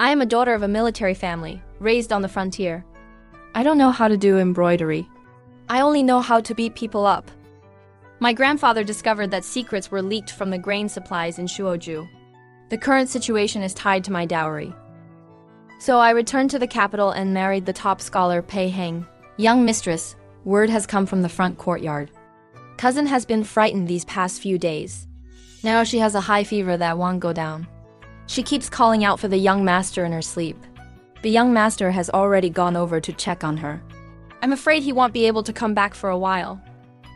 I am a daughter of a military family, raised on the frontier. I don't know how to do embroidery. I only know how to beat people up. My grandfather discovered that secrets were leaked from the grain supplies in Shuoju. The current situation is tied to my dowry. So I returned to the capital and married the top scholar Pei Heng. Young mistress, word has come from the front courtyard. Cousin has been frightened these past few days. Now she has a high fever that won't go down. She keeps calling out for the young master in her sleep. The young master has already gone over to check on her. I'm afraid he won't be able to come back for a while.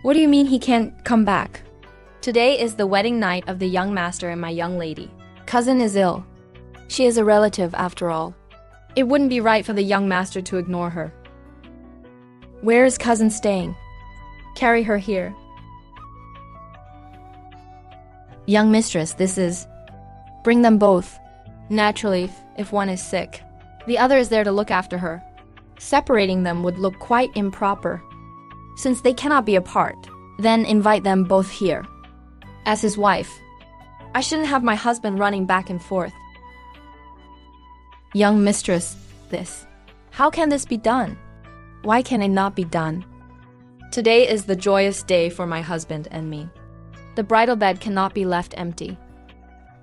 What do you mean he can't come back? Today is the wedding night of the young master and my young lady. Cousin is ill. She is a relative after all. It wouldn't be right for the young master to ignore her. Where is cousin staying? Carry her here. Young mistress, this is... Bring them both. Naturally, if one is sick, the other is there to look after her. Separating them would look quite improper. Since they cannot be apart, then invite them both here. As his wife, I shouldn't have my husband running back and forth. Young mistress, this. How can this be done? Why can it not be done? Today is the joyous day for my husband and me. The bridal bed cannot be left empty.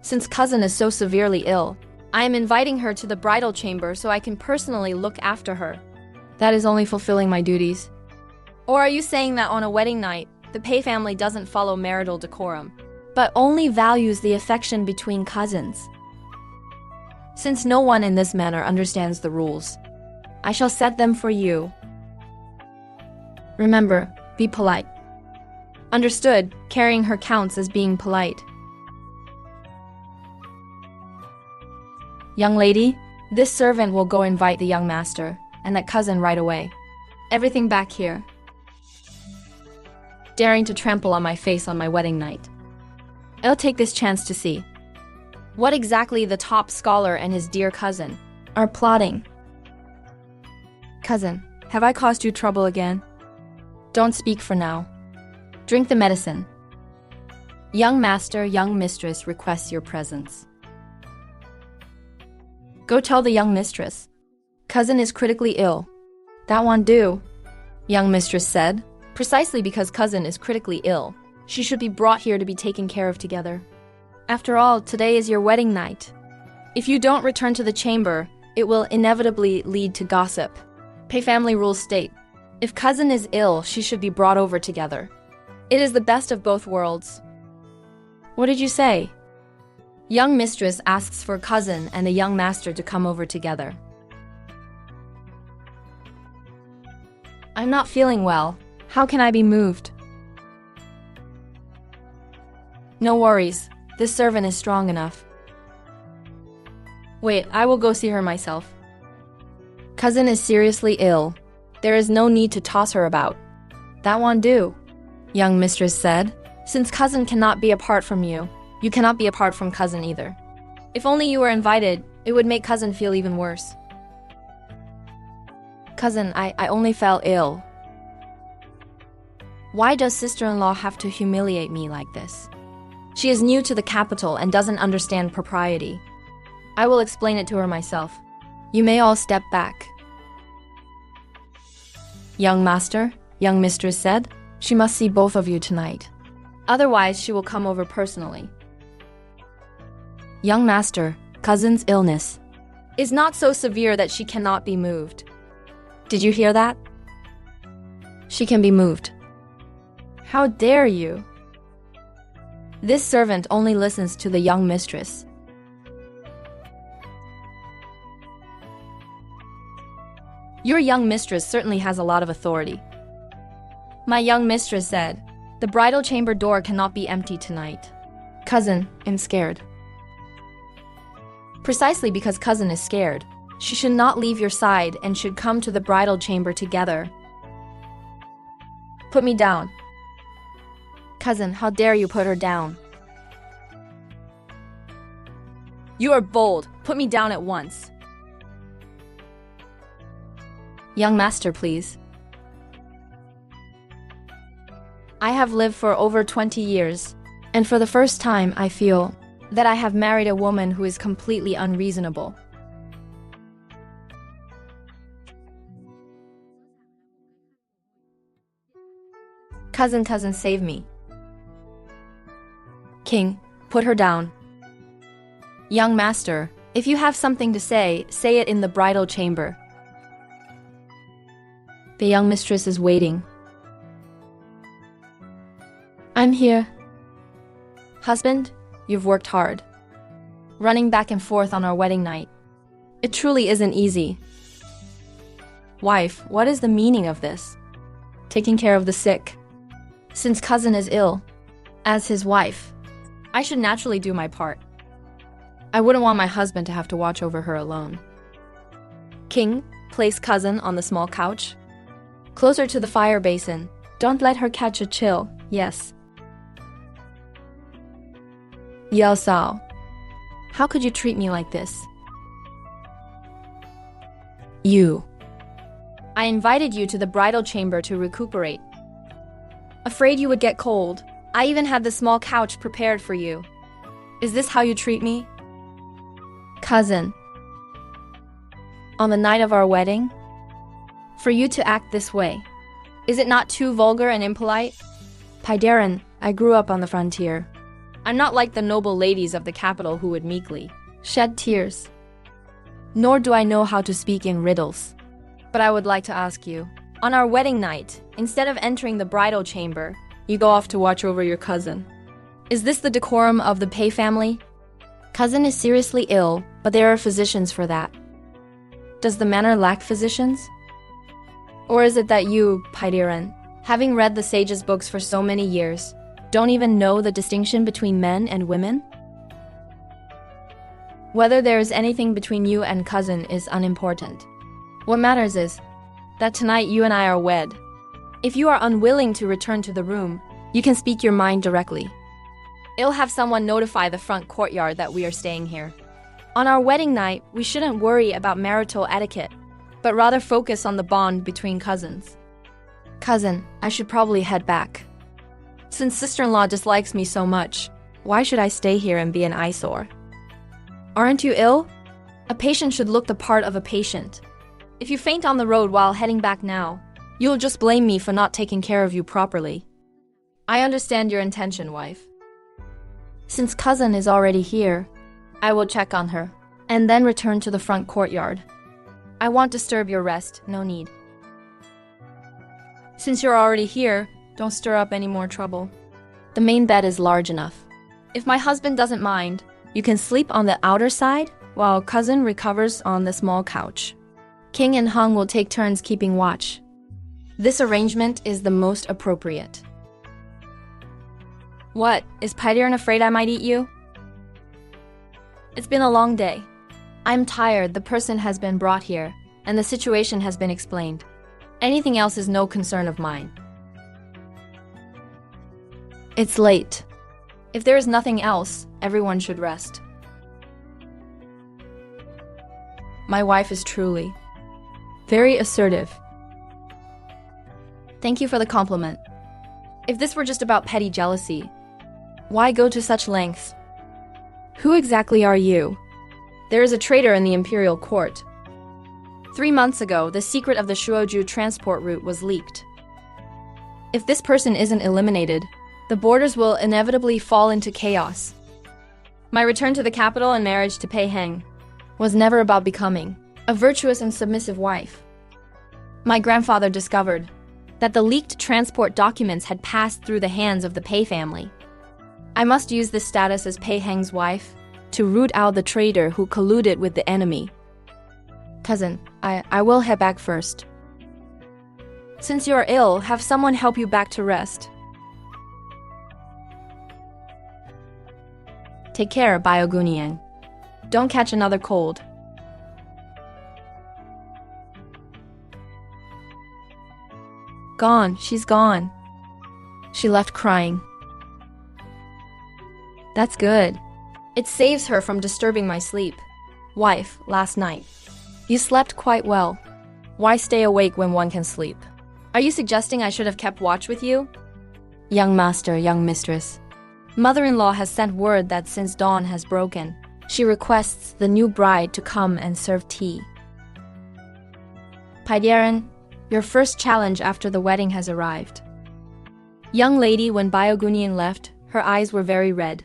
Since cousin is so severely ill, I am inviting her to the bridal chamber so I can personally look after her. That is only fulfilling my duties. Or are you saying that on a wedding night, the Pei family doesn't follow marital decorum, but only values the affection between cousins? Since no one in this manner understands the rules, I shall set them for you. Remember, be polite. Understood, carrying her counts as being polite. Young lady, this servant will go invite the young master and that cousin right away. Everything back here. Daring to trample on my face on my wedding night. I'll take this chance to see what exactly the top scholar and his dear cousin are plotting. Cousin, have I caused you trouble again? Don't speak for now. Drink the medicine. Young master, young mistress requests your presence. Go tell the young mistress. Cousin is critically ill. That won't do, young mistress said. Precisely because cousin is critically ill, she should be brought here to be taken care of together. After all, today is your wedding night. If you don't return to the chamber, it will inevitably lead to gossip. Pei family rules state, if cousin is ill, she should be brought over together. It is the best of both worlds. What did you say? Young mistress asks for cousin and the young master to come over together. I'm not feeling well. How can I be moved? No worries. This servant is strong enough. Wait, I will go see her myself. Cousin is seriously ill. There is no need to toss her about. That won't do, young mistress said. Since cousin cannot be apart from you, you cannot be apart from cousin either. If only you were invited, it would make cousin feel even worse. Cousin, I only fell ill. Why does sister-in-law have to humiliate me like this? She is new to the capital and doesn't understand propriety. I will explain it to her myself. You may all step back. Young master, young mistress said, she must see both of you tonight. Otherwise, she will come over personally. Young master, cousin's illness is not so severe that she cannot be moved. Did you hear that? She can be moved. How dare you? This servant only listens to the young mistress. Your young mistress certainly has a lot of authority. My young mistress said, the bridal chamber door cannot be empty tonight. Cousin, I'm scared. Precisely because cousin is scared, she should not leave your side and should come to the bridal chamber together. Put me down. Cousin, how dare you put her down? You are bold. Put me down at once. Young master, please. I have lived for over 20 years, and for the first time I feel that I have married a woman who is completely unreasonable. Cousin, save me. King, put her down. Young master, if you have something to say it in the bridal chamber. The young mistress is waiting. I'm here. Husband, you've worked hard. Running back and forth on our wedding night. It truly isn't easy. Wife, what is the meaning of this? Taking care of the sick. Since cousin is ill, as his wife, I should naturally do my part. I wouldn't want my husband to have to watch over her alone. King, place cousin on the small couch. Closer to the fire basin. Don't let her catch a chill, yes. Yao Sao, how could you treat me like this? You. I invited you to the bridal chamber to recuperate. Afraid you would get cold, I even had the small couch prepared for you. Is this how you treat me? Cousin. On the night of our wedding? For you to act this way, is it not too vulgar and impolite? Paideran, I grew up on the frontier. I'm not like the noble ladies of the capital who would meekly shed tears. Nor do I know how to speak in riddles. But I would like to ask you, on our wedding night, instead of entering the bridal chamber, you go off to watch over your cousin. Is this the decorum of the Pei family? Cousin is seriously ill, but there are physicians for that. Does the manor lack physicians? Or is it that you, Paidiran, having read the sages' books for so many years, don't even know the distinction between men and women? Whether there is anything between you and cousin is unimportant. What matters is that tonight you and I are wed. If you are unwilling to return to the room, you can speak your mind directly. I'll have someone notify the front courtyard that we are staying here. On our wedding night, we shouldn't worry about marital etiquette, but rather focus on the bond between cousins. Cousin, I should probably head back. Since sister-in-law dislikes me so much, why should I stay here and be an eyesore? Aren't you ill? A patient should look the part of a patient. If you faint on the road while heading back now, you'll just blame me for not taking care of you properly. I understand your intention, wife. Since cousin is already here, I will check on her, and then return to the front courtyard. I won't disturb your rest, no need. Since you're already here, don't stir up any more trouble. The main bed is large enough. If my husband doesn't mind, you can sleep on the outer side while cousin recovers on the small couch. King and Hung will take turns keeping watch. This arrangement is the most appropriate. What? Is Paidiran afraid I might eat you? It's been a long day. I'm tired, the person has been brought here, and the situation has been explained. Anything else is no concern of mine. It's late. If there is nothing else, everyone should rest. My wife is truly very assertive. Thank you for the compliment. If this were just about petty jealousy, why go to such lengths? Who exactly are you? There is a traitor in the imperial court. 3 months ago, the secret of the Shuoju transport route was leaked. If this person isn't eliminated, the borders will inevitably fall into chaos. My return to the capital and marriage to Pei Heng was never about becoming a virtuous and submissive wife. My grandfather discovered that the leaked transport documents had passed through the hands of the Pei family. I must use this status as Pei Heng's wife to root out the traitor who colluded with the enemy. Cousin, I will head back first. Since you are ill, have someone help you back to rest. Take care, Biogunian. Don't catch another cold. Gone, she's gone. She left crying. That's good. It saves her from disturbing my sleep. Wife, last night. You slept quite well. Why stay awake when one can sleep? Are you suggesting I should have kept watch with you? Young master, young mistress. Mother-in-law has sent word that since dawn has broken, she requests the new bride to come and serve tea. Paidiran, your first challenge after the wedding has arrived. Young lady, when Biogunian left, her eyes were very red.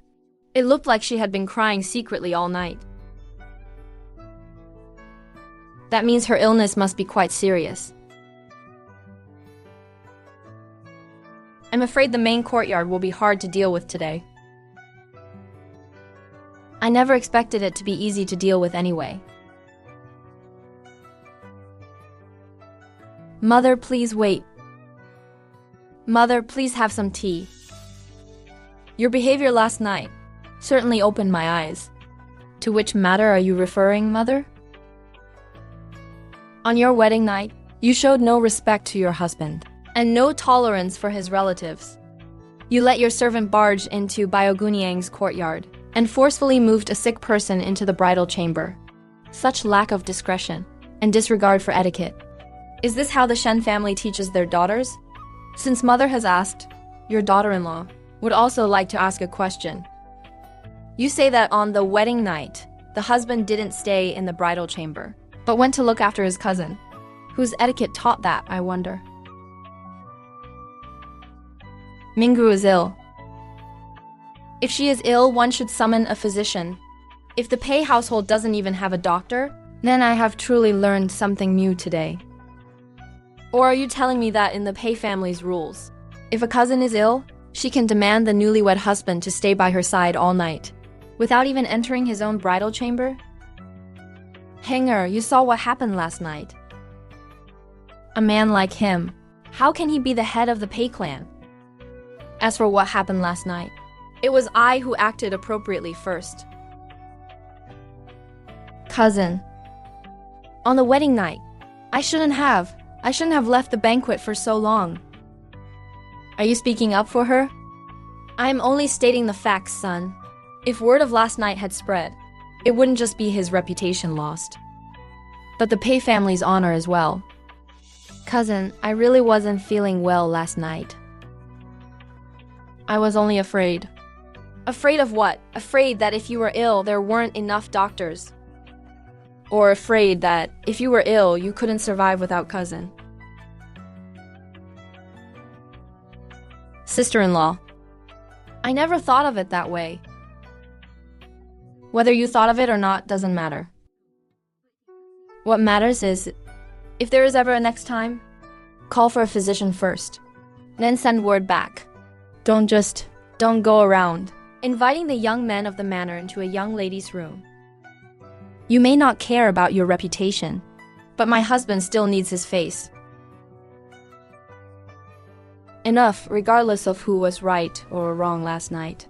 It looked like she had been crying secretly all night. That means her illness must be quite serious. I'm afraid the main courtyard will be hard to deal with today. I never expected it to be easy to deal with anyway. Mother, please wait. Mother, please have some tea. Your behavior last night certainly opened my eyes. To which matter are you referring, Mother? On your wedding night, you showed no respect to your husband and no tolerance for his relatives. You let your servant barge into Bioguniang's courtyard and forcefully moved a sick person into the bridal chamber. Such lack of discretion and disregard for etiquette. Is this how the Shen family teaches their daughters? Since Mother has asked, your daughter-in-law would also like to ask a question. You say that on the wedding night, the husband didn't stay in the bridal chamber, but went to look after his cousin. Whose etiquette taught that, I wonder? Minggu is ill. If she is ill, one should summon a physician. If the Pei household doesn't even have a doctor, then I have truly learned something new today. Or are you telling me that in the Pei family's rules, if a cousin is ill, she can demand the newlywed husband to stay by her side all night, without even entering his own bridal chamber? Hanger, you saw what happened last night. A man like him, how can he be the head of the Pei clan? As for what happened last night, it was I who acted appropriately first. Cousin, on the wedding night, I shouldn't have left the banquet for so long. Are you speaking up for her? I am only stating the facts, son. If word of last night had spread, it wouldn't just be his reputation lost, but the Pei family's honor as well. Cousin, I really wasn't feeling well last night. I was only afraid. Afraid of what? Afraid that if you were ill, there weren't enough doctors. Or afraid that if you were ill, you couldn't survive without cousin. Sister-in-law, I never thought of it that way. Whether you thought of it or not doesn't matter. What matters is, if there is ever a next time, call for a physician first, then send word back. Don't go around inviting the young men of the manor into a young lady's room. You may not care about your reputation, but my husband still needs his face. Enough, regardless of who was right or wrong last night.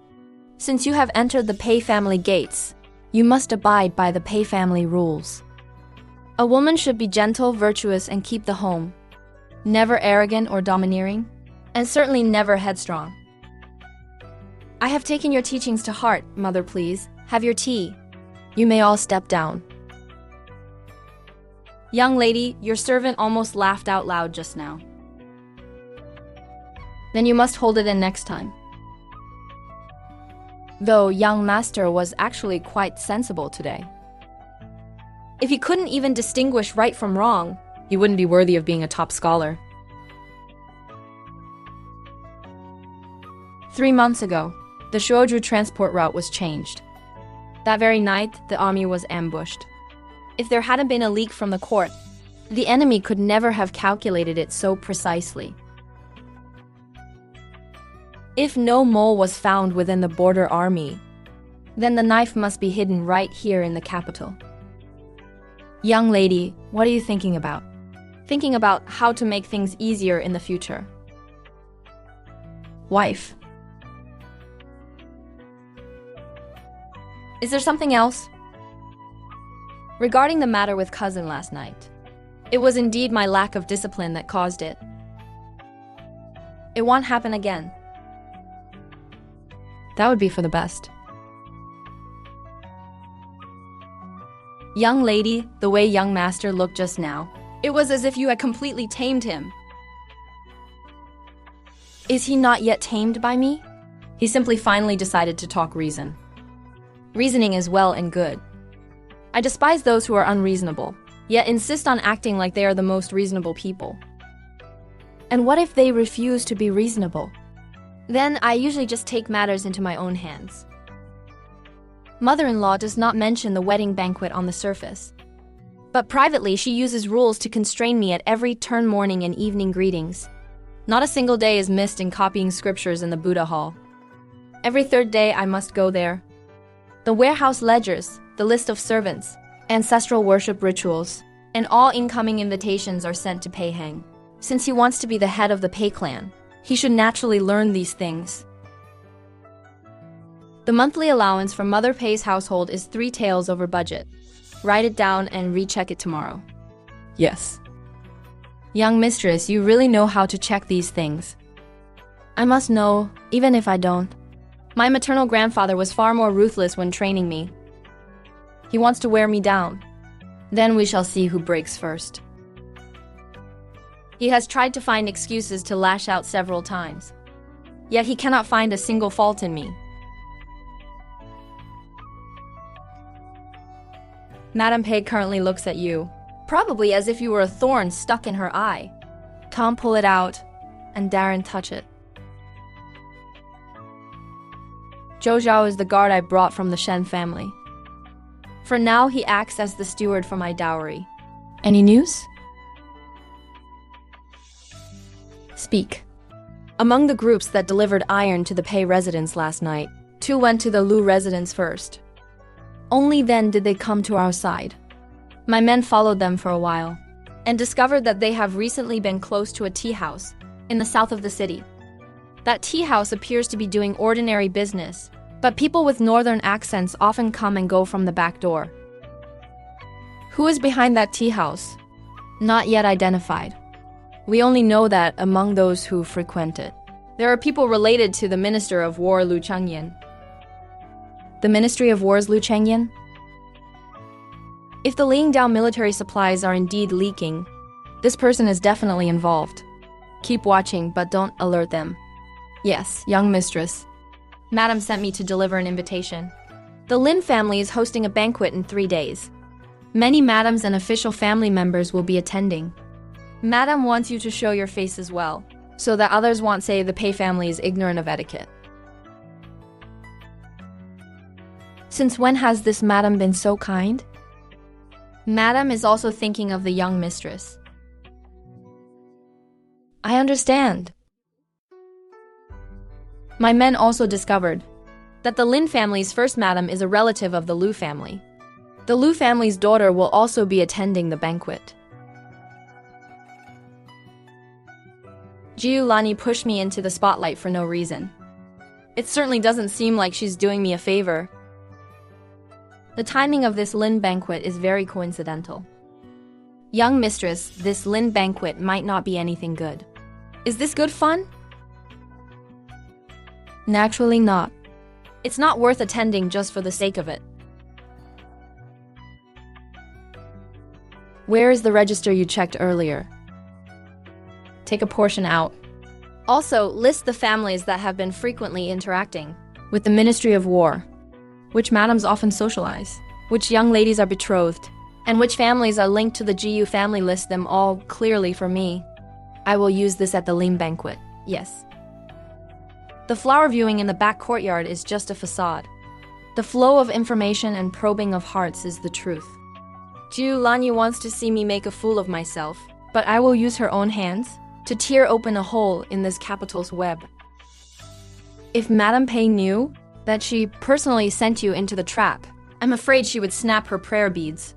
Since you have entered the Pei family gates, you must abide by the Pei family rules. A woman should be gentle, virtuous, and keep the home. Never arrogant or domineering, and certainly never headstrong. I have taken your teachings to heart, Mother, please. Have your tea. You may all step down. Young lady, your servant almost laughed out loud just now. Then you must hold it in next time. Though young master was actually quite sensible today. If he couldn't even distinguish right from wrong, he wouldn't be worthy of being a top scholar. 3 months ago, the Shuoju transport route was changed. That very night, the army was ambushed. If there hadn't been a leak from the court, the enemy could never have calculated it so precisely. If no mole was found within the border army, then the knife must be hidden right here in the capital. Young lady, what are you thinking about? Thinking about how to make things easier in the future. Wife. Is there something else? Regarding the matter with cousin last night, it was indeed my lack of discipline that caused it. It won't happen again. That would be for the best. Young lady, the way young master looked just now, it was as if you had completely tamed him. Is he not yet tamed by me? He simply finally decided to talk reason. Reasoning is well and good. I despise those who are unreasonable, yet insist on acting like they are the most reasonable people. And what if they refuse to be reasonable? Then I usually just take matters into my own hands. Mother-in-law does not mention the wedding banquet on the surface. But privately, she uses rules to constrain me at every turn, morning and evening greetings. Not a single day is missed in copying scriptures in the Buddha hall. Every third day I must go there. The warehouse ledgers, the list of servants, ancestral worship rituals, and all incoming invitations are sent to Pei Heng. Since he wants to be the head of the Pei clan, he should naturally learn these things. The monthly allowance for Mother Pei's household is 3 taels over budget. Write it down and recheck it tomorrow. Yes. Young mistress, you really know how to check these things. I must know, even if I don't. My maternal grandfather was far more ruthless when training me. He wants to wear me down. Then we shall see who breaks first. He has tried to find excuses to lash out several times. Yet he cannot find a single fault in me. Madame Pei currently looks at you, probably as if you were a thorn stuck in her eye. Tom, pull it out, and Darren, touch it. Zhou Zhao is the guard I brought from the Shen family. For now, he acts as the steward for my dowry. Any news? Speak. Among the groups that delivered iron to the Pei residence last night, 2 went to the Lu residence first. Only then did they come to our side. My men followed them for a while, and discovered that they have recently been close to a tea house in the south of the city. That tea house appears to be doing ordinary business, but people with northern accents often come and go from the back door. Who is behind that tea house? Not yet identified. We only know that among those who frequent it, there are people related to the Minister of War Lu Chengyan. The Ministry of War's Lu Chengyan? If the Lingdao military supplies are indeed leaking, this person is definitely involved. Keep watching, but don't alert them. Yes, young mistress. Madam sent me to deliver an invitation. The Lin family is hosting a banquet in 3 days. Many madams and official family members will be attending. Madam wants you to show your face as well, so that others won't say the Pei family is ignorant of etiquette. Since when has this madam been so kind? Madam is also thinking of the young mistress. I understand. My men also discovered that the Lin family's first madam is a relative of the Lu family. The Lu family's daughter will also be attending the banquet. Jiu Lani pushed me into the spotlight for no reason. It certainly doesn't seem like she's doing me a favor. The timing of this Lin banquet is very coincidental. Young mistress, this Lin banquet might not be anything good. Is this good fun? Naturally not. It's not worth attending just for the sake of it. Where is the register you checked earlier? Take a portion out. Also, list the families that have been frequently interacting with the Ministry of War, which madams often socialize, which young ladies are betrothed, and which families are linked to the GU family. List them all clearly for me. I will use this at the Lin banquet, yes. The flower viewing in the back courtyard is just a facade. The flow of information and probing of hearts is the truth. Jiu Lanyi wants to see me make a fool of myself, but I will use her own hands to tear open a hole in this capital's web. If Madame Pei knew that she personally sent you into the trap, I'm afraid she would snap her prayer beads.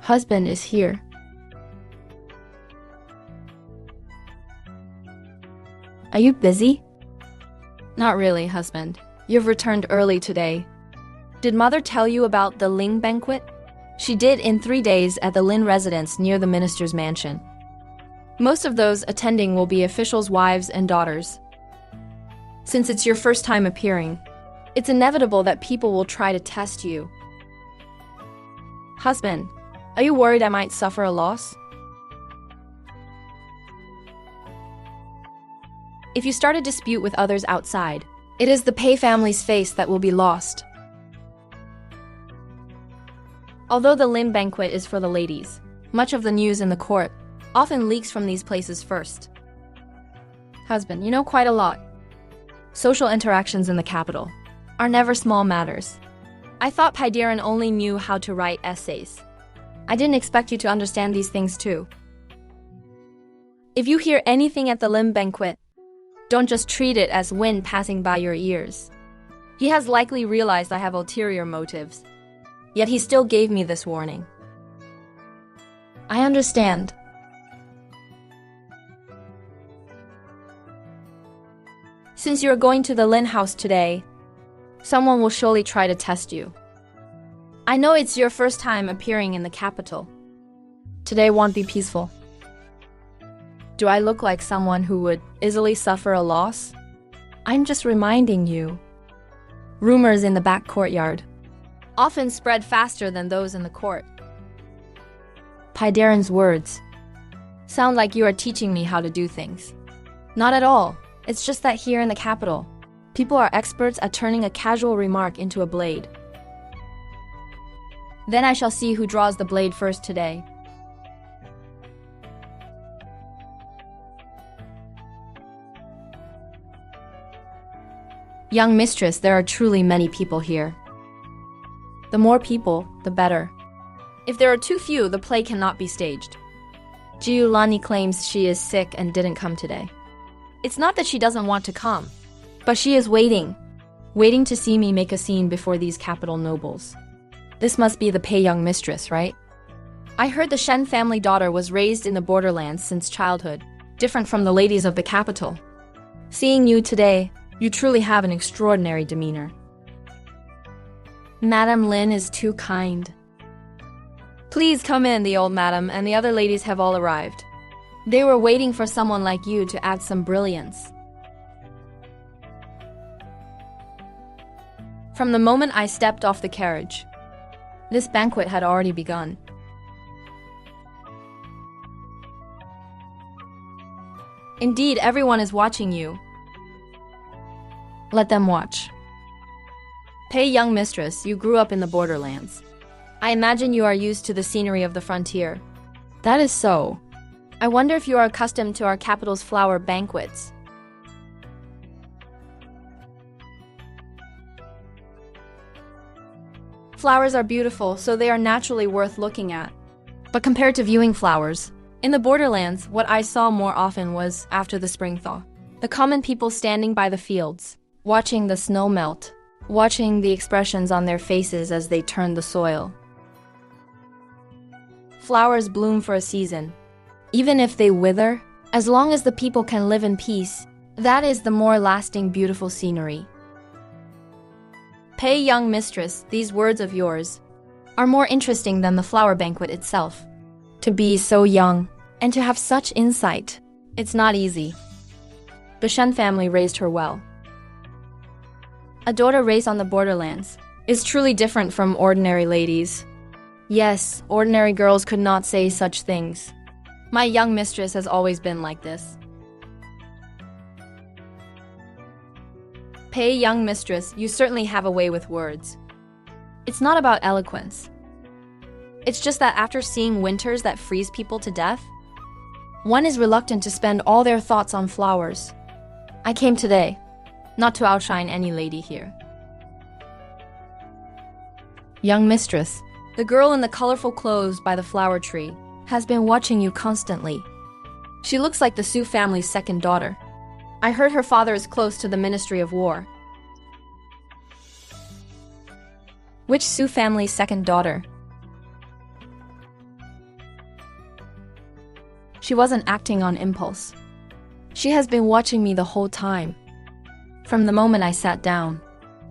Husband is here. Are you busy? Not really, husband. You've returned early today. Did mother tell you about the Ling banquet? She did in 3 days at the Lin residence near the minister's mansion. Most of those attending will be officials' wives and daughters. Since it's your first time appearing, it's inevitable that people will try to test you. Husband, are you worried I might suffer a loss? If you start a dispute with others outside, it is the Pei family's face that will be lost. Although the Lin banquet is for the ladies, much of the news in the court often leaks from these places first. Husband, you know quite a lot. Social interactions in the capital are never small matters. I thought Paidiran only knew how to write essays. I didn't expect you to understand these things too. If you hear anything at the Lim banquet, don't just treat it as wind passing by your ears. He has likely realized I have ulterior motives, yet he still gave me this warning. I understand. Since you're going to the Lin house today, someone will surely try to test you. I know it's your first time appearing in the capital. Today won't be peaceful. Do I look like someone who would easily suffer a loss? I'm just reminding you. Rumors in the back courtyard often spread faster than those in the court. Paidiran's words sound like you are teaching me how to do things. Not at all. It's just that here in the capital, people are experts at turning a casual remark into a blade. Then I shall see who draws the blade first today. Young mistress, there are truly many people here. The more people, the better. If there are too few, the play cannot be staged. Giulani claims she is sick and didn't come today. It's not that she doesn't want to come, but she is waiting to see me make a scene before these capital nobles. This must be the Pei young mistress, right? I heard the Shen family daughter was raised in the borderlands since childhood, different from the ladies of the capital. Seeing you today, you truly have an extraordinary demeanor. Madame Lin is too kind. Please come in, the old madam and the other ladies have all arrived. They were waiting for someone like you to add some brilliance. From the moment I stepped off the carriage, this banquet had already begun. Indeed, everyone is watching you. Let them watch. Pei young mistress, you grew up in the borderlands. I imagine you are used to the scenery of the frontier. That is so. I wonder if you are accustomed to our capital's flower banquets. Flowers are beautiful, so they are naturally worth looking at. But compared to viewing flowers, in the borderlands, what I saw more often was, after the spring thaw, the common people standing by the fields, watching the snow melt, watching the expressions on their faces as they turned the soil. Flowers bloom for a season. Even if they wither, as long as the people can live in peace, that is the more lasting, beautiful scenery. Pei young mistress, these words of yours are more interesting than the flower banquet itself. To be so young and to have such insight, it's not easy. The Shen family raised her well. A daughter raised on the borderlands is truly different from ordinary ladies. Yes, ordinary girls could not say such things. My young mistress has always been like this. Pei young mistress, you certainly have a way with words. It's not about eloquence. It's just that after seeing winters that freeze people to death, one is reluctant to spend all their thoughts on flowers. I came today, not to outshine any lady here. Young mistress, the girl in the colorful clothes by the flower tree has been watching you constantly. She looks like the Su family's second daughter. I heard her father is close to the Ministry of War. Which Su family's second daughter? She wasn't acting on impulse. She has been watching me the whole time. From the moment I sat down,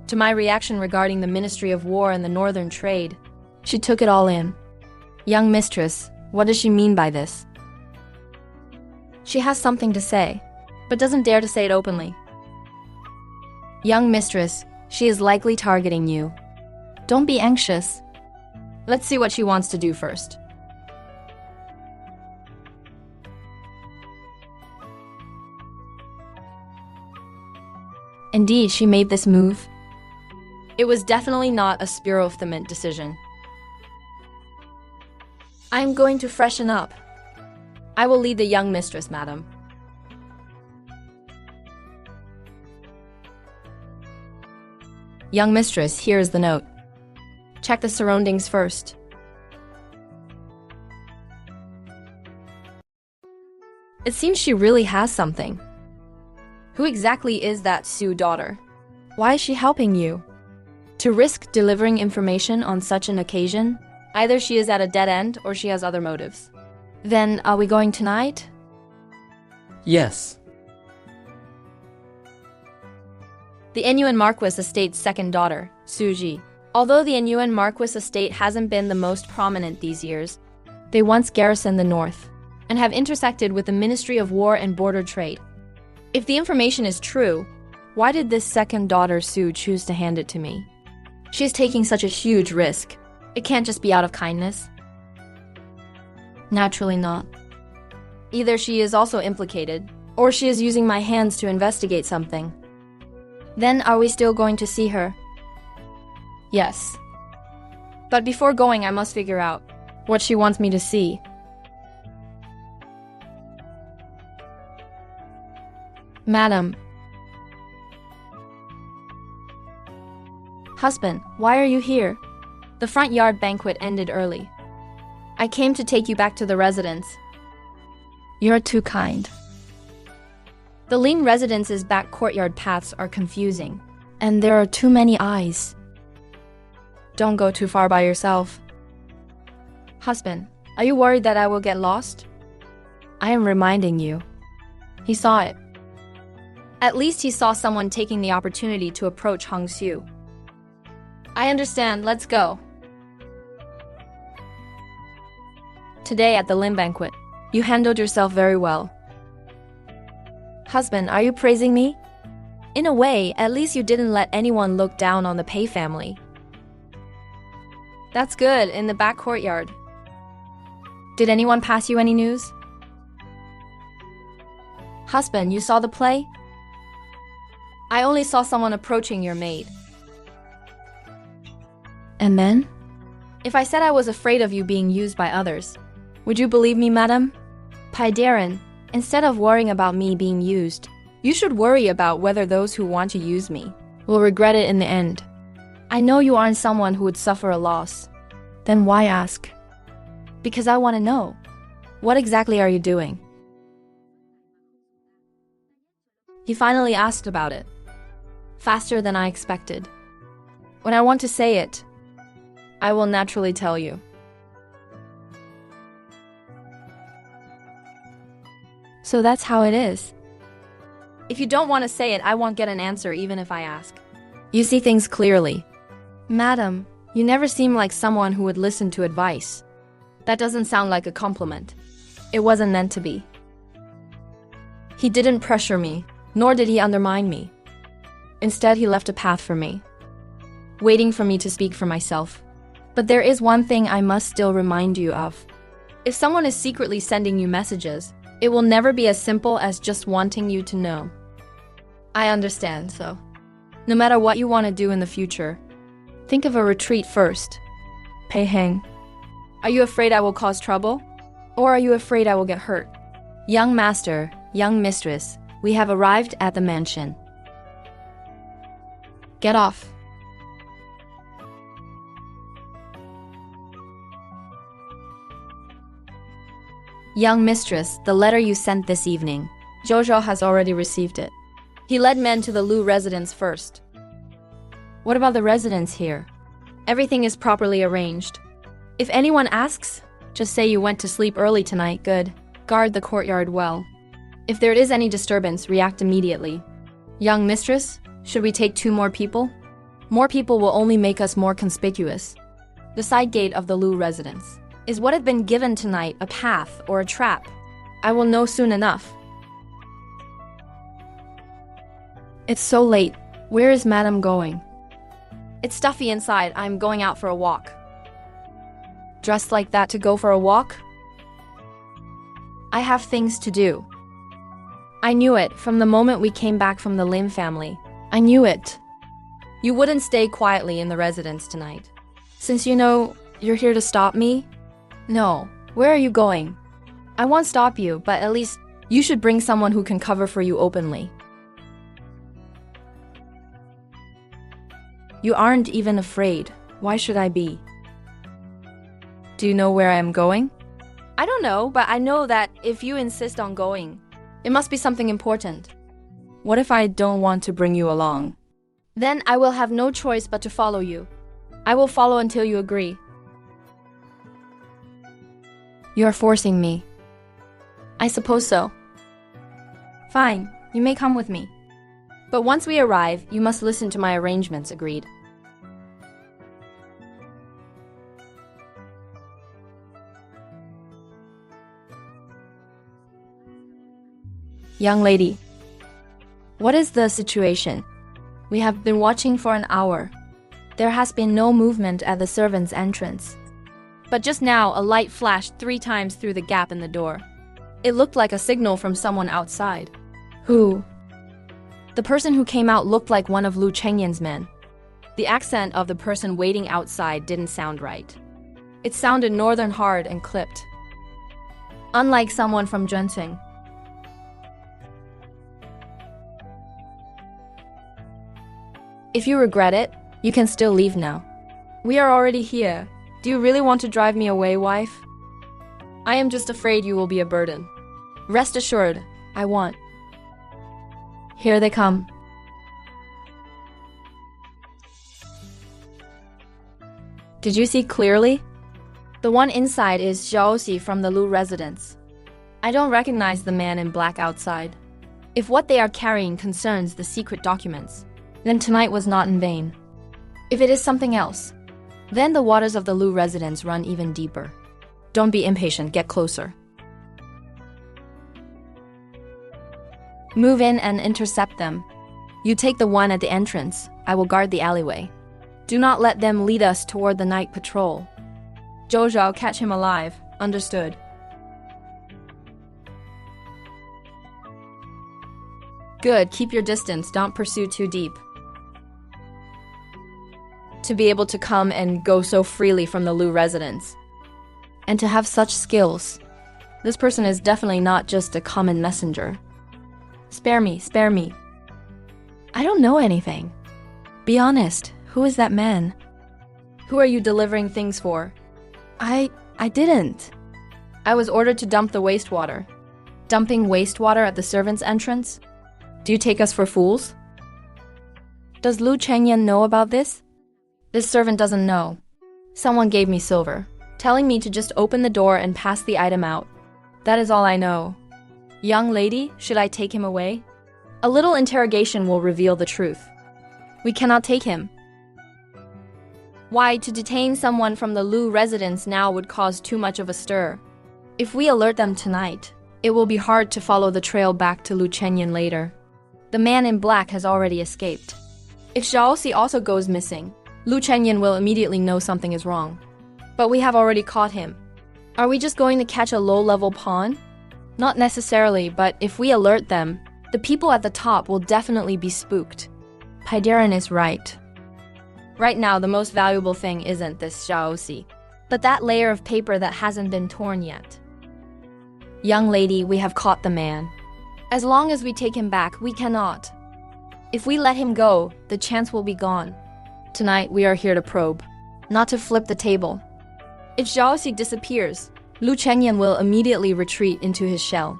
to my reaction regarding the Ministry of War and the Northern Trade, she took it all in. Young mistress, what does she mean by this? She has something to say, but doesn't dare to say it openly. Young mistress, she is likely targeting you. Don't be anxious. Let's see what she wants to do first. Indeed, she made this move. It was definitely not a spur of the moment decision. I'm going to freshen up. I will lead the young mistress, madam. Young mistress, here is the note. Check the surroundings first. It seems she really has something. Who exactly is that Sue daughter? Why is she helping you? To risk delivering information on such an occasion? Either she is at a dead end or she has other motives. Then, are we going tonight? Yes. The Inuan Marquis Estate's second daughter, Suji. Although the Inuan Marquis Estate hasn't been the most prominent these years, they once garrisoned the north and have intersected with the Ministry of War and Border Trade. If the information is true, why did this second daughter Sue choose to hand it to me? She's taking such a huge risk. It can't just be out of kindness. Naturally not. Either she is also implicated, or she is using my hands to investigate something. Then are we still going to see her? Yes. But before going, I must figure out what she wants me to see. Madam. Husband, why are you here? The front yard banquet ended early. I came to take you back to the residence. You're too kind. The Ling residence's back courtyard paths are confusing, and there are too many eyes. Don't go too far by yourself. Husband, are you worried that I will get lost? I am reminding you. He saw it. At least he saw someone taking the opportunity to approach Hong Xiu. I understand, let's go. Today at the Lim banquet, you handled yourself very well. Husband, are you praising me? In a way, at least you didn't let anyone look down on the Pei family. That's good, in the back courtyard. Did anyone pass you any news? Husband, you saw the play? I only saw someone approaching your maid. And then? If I said I was afraid of you being used by others, would you believe me, madam? Pai Darren, instead of worrying about me being used, you should worry about whether those who want to use me will regret it in the end. I know you aren't someone who would suffer a loss. Then why ask? Because I want to know. What exactly are you doing? He finally asked about it. Faster than I expected. When I want to say it, I will naturally tell you. So that's how it is. If you don't want to say it, I won't get an answer even if I ask. You see things clearly. Madam, you never seem like someone who would listen to advice. That doesn't sound like a compliment. It wasn't meant to be. He didn't pressure me, nor did he undermine me. Instead, he left a path for me, waiting for me to speak for myself. But there is one thing I must still remind you of. If someone is secretly sending you messages, it will never be as simple as just wanting you to know. I understand, so no matter what you want to do in the future, think of a retreat first. Pei Heng, are you afraid I will cause trouble? Or are you afraid I will get hurt? Young master, young mistress, we have arrived at the mansion. Get off. Young mistress, the letter you sent this evening. Jojo has already received it. He led men to the Lu residence first. What about the residence here? Everything is properly arranged. If anyone asks, just say you went to sleep early tonight, good. Guard the courtyard well. If there is any disturbance, react immediately. Young mistress, should we take 2 more people? More people will only make us more conspicuous. The side gate of the Lu residence. Is what had been given tonight a path or a trap? I will know soon enough. It's so late. Where is Madam going? It's stuffy inside. I'm going out for a walk. Dressed like that to go for a walk? I have things to do. I knew it from the moment we came back from the Lim family. I knew it. You wouldn't stay quietly in the residence tonight. Since you know you're here to stop me? No. Where are you going? I won't stop you, but at least you should bring someone who can cover for you openly. You aren't even afraid. Why should I be? Do you know where I am going? I don't know, but I know that if you insist on going, it must be something important. What if I don't want to bring you along? Then I will have no choice but to follow you. I will follow until you agree. You are forcing me. I suppose so. Fine, you may come with me. But once we arrive, you must listen to my arrangements, agreed? Young lady, what is the situation? We have been watching for an hour. There has been no movement at the servants' entrance. But just now, a light flashed 3 times through the gap in the door. It looked like a signal from someone outside. Who? The person who came out looked like one of Lu Chengyan's men. The accent of the person waiting outside didn't sound right. It sounded northern hard and clipped. Unlike someone from Zhenting. If you regret it, you can still leave now. We are already here. Do you really want to drive me away, wife? I am just afraid you will be a burden. Rest assured, I won't. Here they come. Did you see clearly? The one inside is Xiaoxi from the Lu residence. I don't recognize the man in black outside. If what they are carrying concerns the secret documents, then tonight was not in vain. If it is something else, then the waters of the Lu residence run even deeper. Don't be impatient, get closer. Move in and intercept them. You take the one at the entrance. I will guard the alleyway. Do not let them lead us toward the night patrol. Zhou Zhao, catch him alive. Understood. Good, keep your distance, don't pursue too deep. To be able to come and go so freely from the Lu residence, and to have such skills. This person is definitely not just a common messenger. Spare me, spare me. I don't know anything. Be honest, who is that man? Who are you delivering things for? I didn't. I was ordered to dump the wastewater. Dumping wastewater at the servants' entrance? Do you take us for fools? Does Lu Chengyan know about this? This servant doesn't know. Someone gave me silver, telling me to just open the door and pass the item out. That is all I know. Young lady, should I take him away? A little interrogation will reveal the truth. We cannot take him. Why, to detain someone from the Lu residence now would cause too much of a stir. If we alert them tonight, it will be hard to follow the trail back to Lu Chengyan later. The man in black has already escaped. If Xiaoxi also goes missing, Lu Chengyan will immediately know something is wrong. But we have already caught him. Are we just going to catch a low-level pawn? Not necessarily, but if we alert them, the people at the top will definitely be spooked. Paideran is right. Right now, the most valuable thing isn't this Xiaoxi, but that layer of paper that hasn't been torn yet. Young lady, we have caught the man. As long as we take him back, we cannot. If we let him go, the chance will be gone. Tonight, we are here to probe, not to flip the table. If Xiaoxi disappears, Lu Chengyan will immediately retreat into his shell.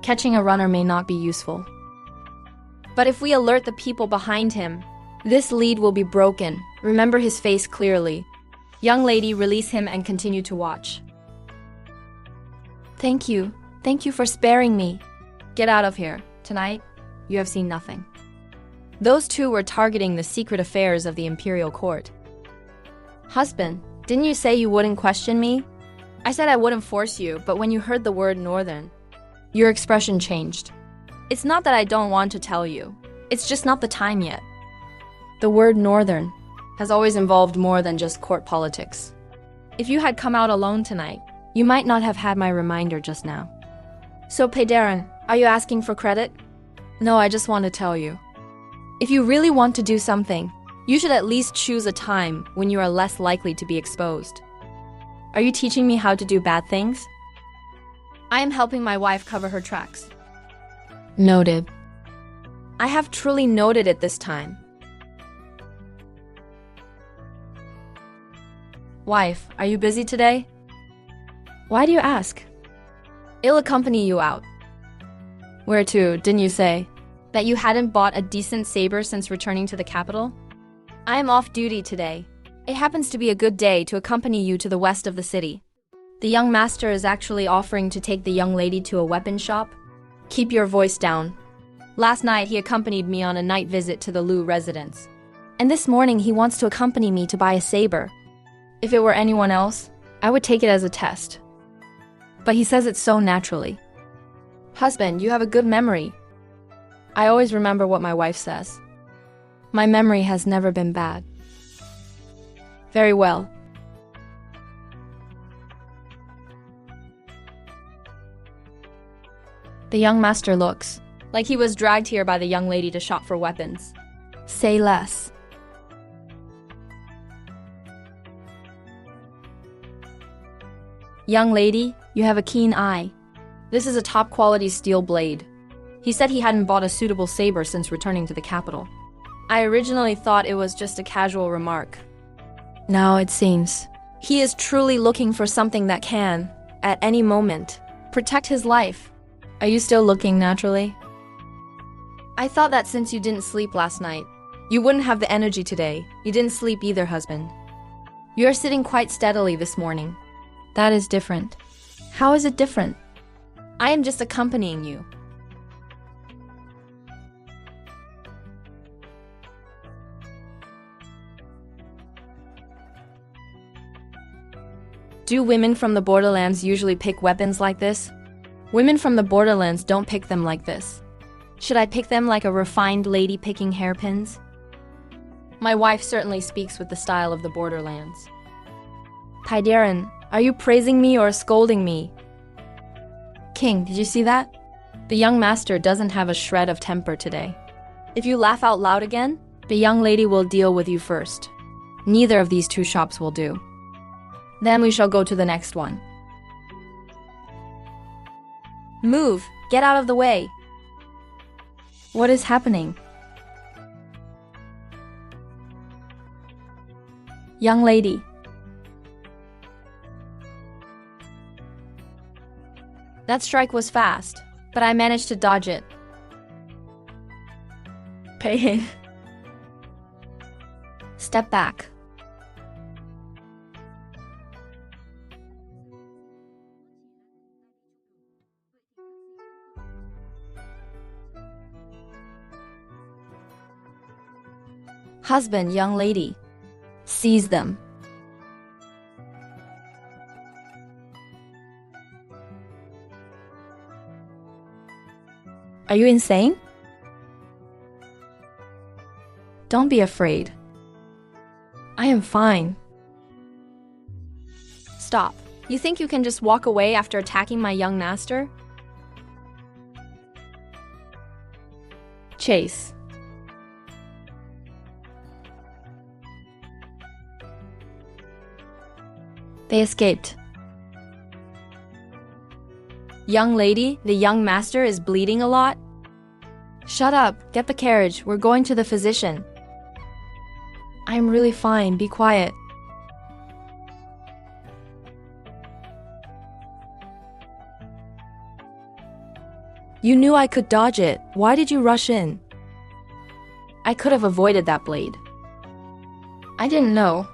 Catching a runner may not be useful. But if we alert the people behind him, this lead will be broken. Remember his face clearly. Young lady, release him and continue to watch. Thank you. Thank you for sparing me. Get out of here. Tonight, you have seen nothing. Those two were targeting the secret affairs of the imperial court. Husband, didn't you say you wouldn't question me? I said I wouldn't force you, but when you heard the word northern, your expression changed. It's not that I don't want to tell you. It's just not the time yet. The word northern has always involved more than just court politics. If you had come out alone tonight, you might not have had my reminder just now. So, Paideran, are you asking for credit? No, I just want to tell you. If you really want to do something, you should at least choose a time when you are less likely to be exposed. Are you teaching me how to do bad things? I am helping my wife cover her tracks. Noted. I have truly noted it this time. Wife, are you busy today? Why do you ask? I'll accompany you out. Where to, didn't you say? That you hadn't bought a decent saber since returning to the capital? I am off duty today. It happens to be a good day to accompany you to the west of the city. The young master is actually offering to take the young lady to a weapon shop. Keep your voice down. Last night he accompanied me on a night visit to the Lu residence. And this morning he wants to accompany me to buy a saber. If it were anyone else, I would take it as a test. But he says it so naturally. Husband, you have a good memory. I always remember what my wife says. My memory has never been bad. Very well. The young master looks like he was dragged here by the young lady to shop for weapons. Say less. Young lady, you have a keen eye. This is a top-quality steel blade. He said he hadn't bought a suitable saber since returning to the capital. I originally thought it was just a casual remark. Now it seems he is truly looking for something that can, at any moment, protect his life. Are you still looking naturally? I thought that since you didn't sleep last night, you wouldn't have the energy today. You didn't sleep either, husband. You are sitting quite steadily this morning. That is different. How is it different? I am just accompanying you. Do women from the borderlands usually pick weapons like this? Women from the borderlands don't pick them like this. Should I pick them like a refined lady picking hairpins? My wife certainly speaks with the style of the borderlands. Taidiren, are you praising me or scolding me? King, did you see that? The young master doesn't have a shred of temper today. If you laugh out loud again, the young lady will deal with you first. Neither of these two shops will do. Then we shall go to the next one. Move! Get out of the way! What is happening? Young lady. That strike was fast, but I managed to dodge it. Pei. Step back. Husband, young lady. Seize them. Are you insane? Don't be afraid. I am fine. Stop. You think you can just walk away after attacking my young master? Chase. They escaped. Young lady, the young master is bleeding a lot. Shut up, get the carriage, we're going to the physician. I'm really fine, be quiet. You knew I could dodge it, why did you rush in? I could have avoided that blade. I didn't know.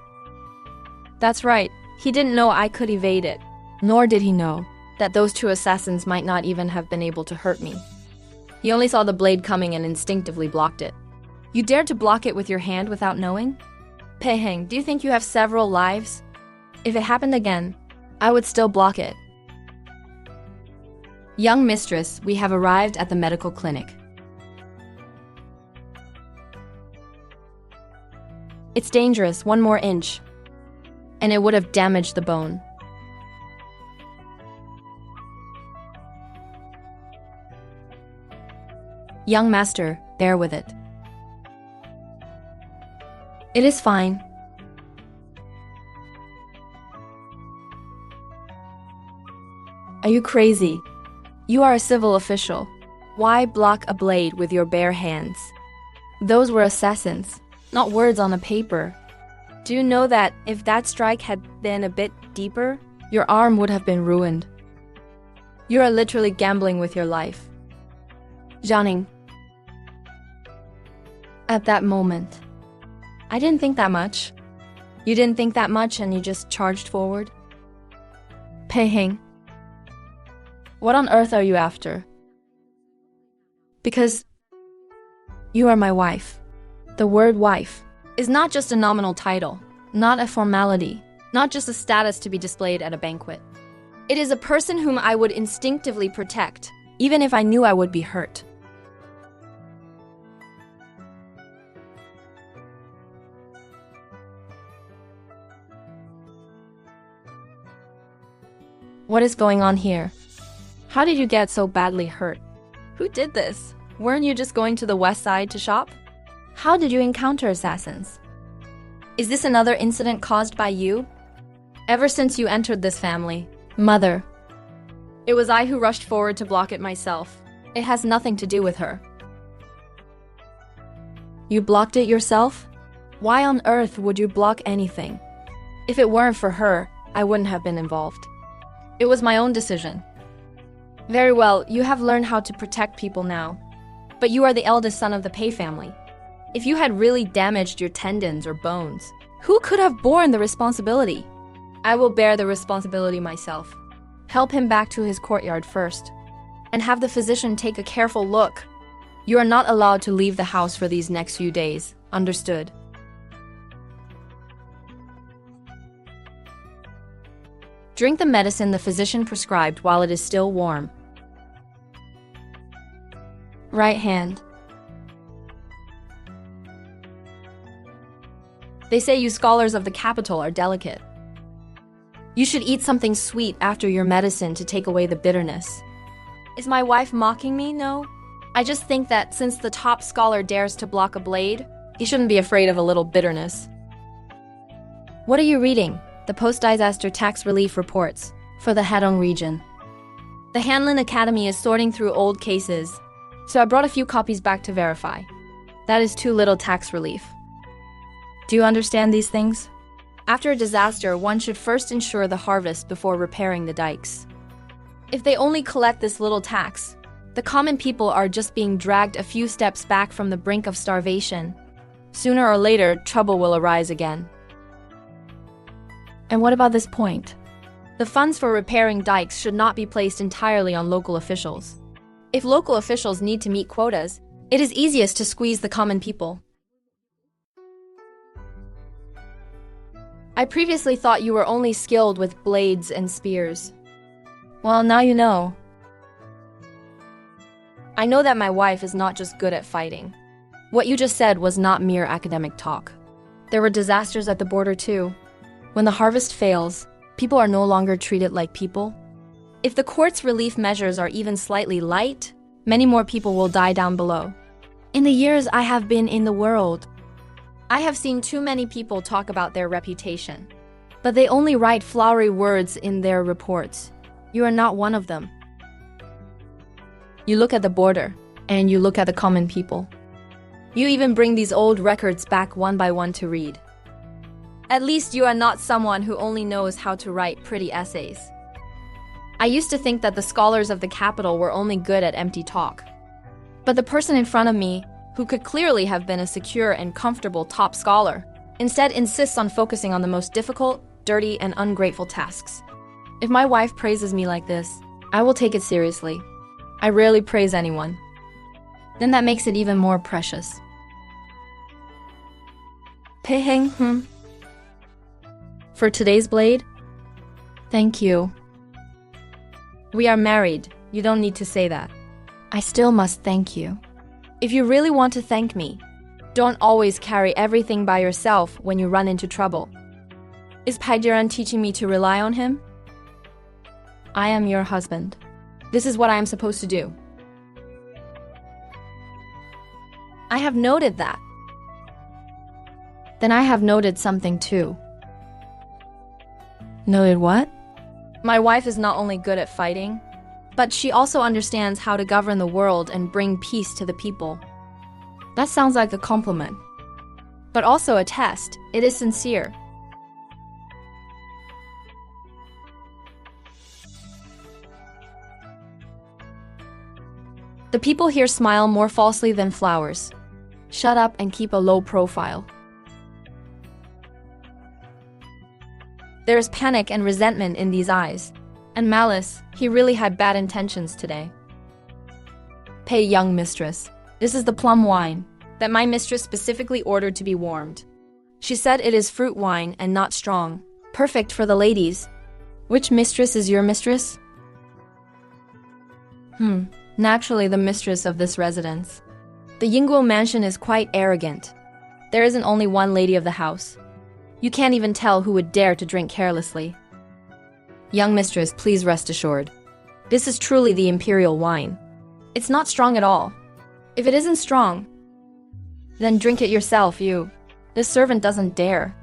That's right, he didn't know I could evade it, nor did he know that those two assassins might not even have been able to hurt me. He only saw the blade coming and instinctively blocked it. You dared to block it with your hand without knowing? Pei Heng, do you think you have several lives? If it happened again, I would still block it. Young mistress, we have arrived at the medical clinic. It's dangerous, 1 more inch, and it would have damaged the bone. Young master, bear with it. It is fine. Are you crazy? You are a civil official. Why block a blade with your bare hands? Those were assassins, not words on a paper. Do you know that if that strike had been a bit deeper, your arm would have been ruined? You are literally gambling with your life. Jianing. At that moment, I didn't think that much. You didn't think that much and you just charged forward? Pei Hing, what on earth are you after? Because you are my wife. The word wife is not just a nominal title, not a formality, not just a status to be displayed at a banquet. It is a person whom I would instinctively protect, even if I knew I would be hurt. What is going on here? How did you get so badly hurt? Who did this? Weren't you just going to the west side to shop? How did you encounter assassins? Is this another incident caused by you? Ever since you entered this family, Mother, it was I who rushed forward to block it myself. It has nothing to do with her. You blocked it yourself? Why on earth would you block anything? If it weren't for her, I wouldn't have been involved. It was my own decision. Very well, you have learned how to protect people now. But you are the eldest son of the Pei family. If you had really damaged your tendons or bones, who could have borne the responsibility? I will bear the responsibility myself. Help him back to his courtyard first, and have the physician take a careful look. You are not allowed to leave the house for these next few days. Understood? Drink the medicine the physician prescribed while it is still warm. Right hand. They say you scholars of the capital are delicate. You should eat something sweet after your medicine to take away the bitterness. Is my wife mocking me? No. I just think that since the top scholar dares to block a blade, he shouldn't be afraid of a little bitterness. What are you reading? The post-disaster tax relief reports for the Hedong region. The Hanlin Academy is sorting through old cases, so I brought a few copies back to verify. That is too little tax relief. Do you understand these things? After a disaster, one should first ensure the harvest before repairing the dikes. If they only collect this little tax, the common people are just being dragged a few steps back from the brink of starvation. Sooner or later, trouble will arise again. And what about this point? The funds for repairing dikes should not be placed entirely on local officials. If local officials need to meet quotas, it is easiest to squeeze the common people. I previously thought you were only skilled with blades and spears. Well, now you know. I know that my wife is not just good at fighting. What you just said was not mere academic talk. There were disasters at the border too. When the harvest fails, people are no longer treated like people. If the court's relief measures are even slightly light, many more people will die down below. In the years I have been in the world, I have seen too many people talk about their reputation. But they only write flowery words in their reports. You are not one of them. You look at the border, and you look at the common people. You even bring these old records back one by one to read. At least you are not someone who only knows how to write pretty essays. I used to think that the scholars of the capital were only good at empty talk. But the person in front of me, who could clearly have been a secure and comfortable top scholar, instead insists on focusing on the most difficult, dirty, and ungrateful tasks. If my wife praises me like this, I will take it seriously. I rarely praise anyone. Then that makes it even more precious. Pei Hing, For today's blade? Thank you. We are married. You don't need to say that. I still must thank you. If you really want to thank me, don't always carry everything by yourself when you run into trouble. Is Paidiran teaching me to rely on him? I am your husband. This is what I am supposed to do. I have noted that. Then I have noted something too. Noted what? My wife is not only good at fighting, but she also understands how to govern the world and bring peace to the people. That sounds like a compliment, but also a test. It is sincere. The people here smile more falsely than flowers. Shut up and keep a low profile. There is panic and resentment in these eyes, and malice. He really had bad intentions today. Pay, young mistress. This is the plum wine that my mistress specifically ordered to be warmed. She said it is fruit wine and not strong. Perfect for the ladies. Which mistress is your mistress? Naturally the mistress of this residence. The Yingguo mansion is quite arrogant. There isn't only one lady of the house. You can't even tell who would dare to drink carelessly. Young mistress, please rest assured. This is truly the imperial wine. It's not strong at all. If it isn't strong, then drink it yourself, you. This servant doesn't dare.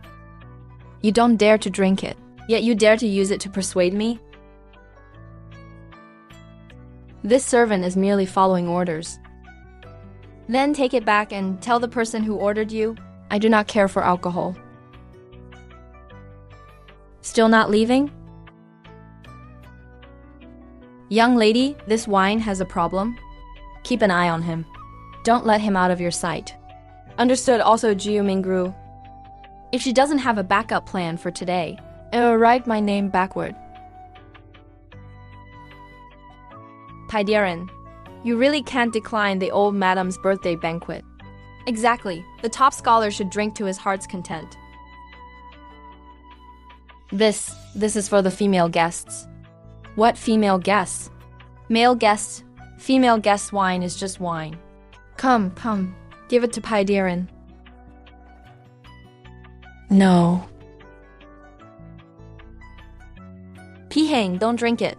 You don't dare to drink it, yet you dare to use it to persuade me? This servant is merely following orders. Then take it back and tell the person who ordered you, I do not care for alcohol. Still not leaving? Young lady, this wine has a problem. Keep an eye on him. Don't let him out of your sight. Understood. Also, Jiu Mingru. If she doesn't have a backup plan for today, I'll write my name backward. Paidiran, you really can't decline the old madam's birthday banquet. Exactly. The top scholar should drink to his heart's content. This is for the female guests. What female guests? Male guests. Female guests' wine is just wine. Come. Give it to Paidiran. No. Pihang, don't drink it.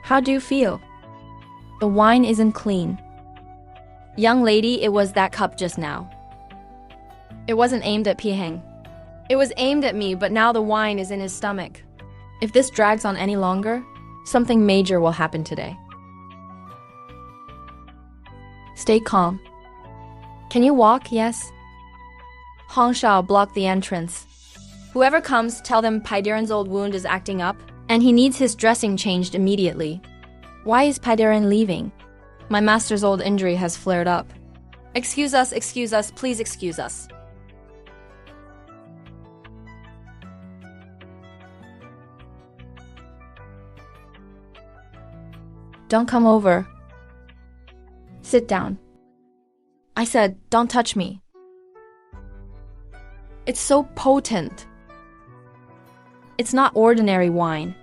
How do you feel? The wine isn't clean. Young lady, it was that cup just now. It wasn't aimed at Pihang. It was aimed at me, but now the wine is in his stomach. If this drags on any longer, something major will happen today. Stay calm. Can you walk? Yes? Hong Shao blocked the entrance. Whoever comes, tell them Paidiran's old wound is acting up, and he needs his dressing changed immediately. Why is Paidiran leaving? My master's old injury has flared up. Excuse us, please excuse us. Don't come over. Sit down. I said, don't touch me. It's so potent. It's not ordinary wine.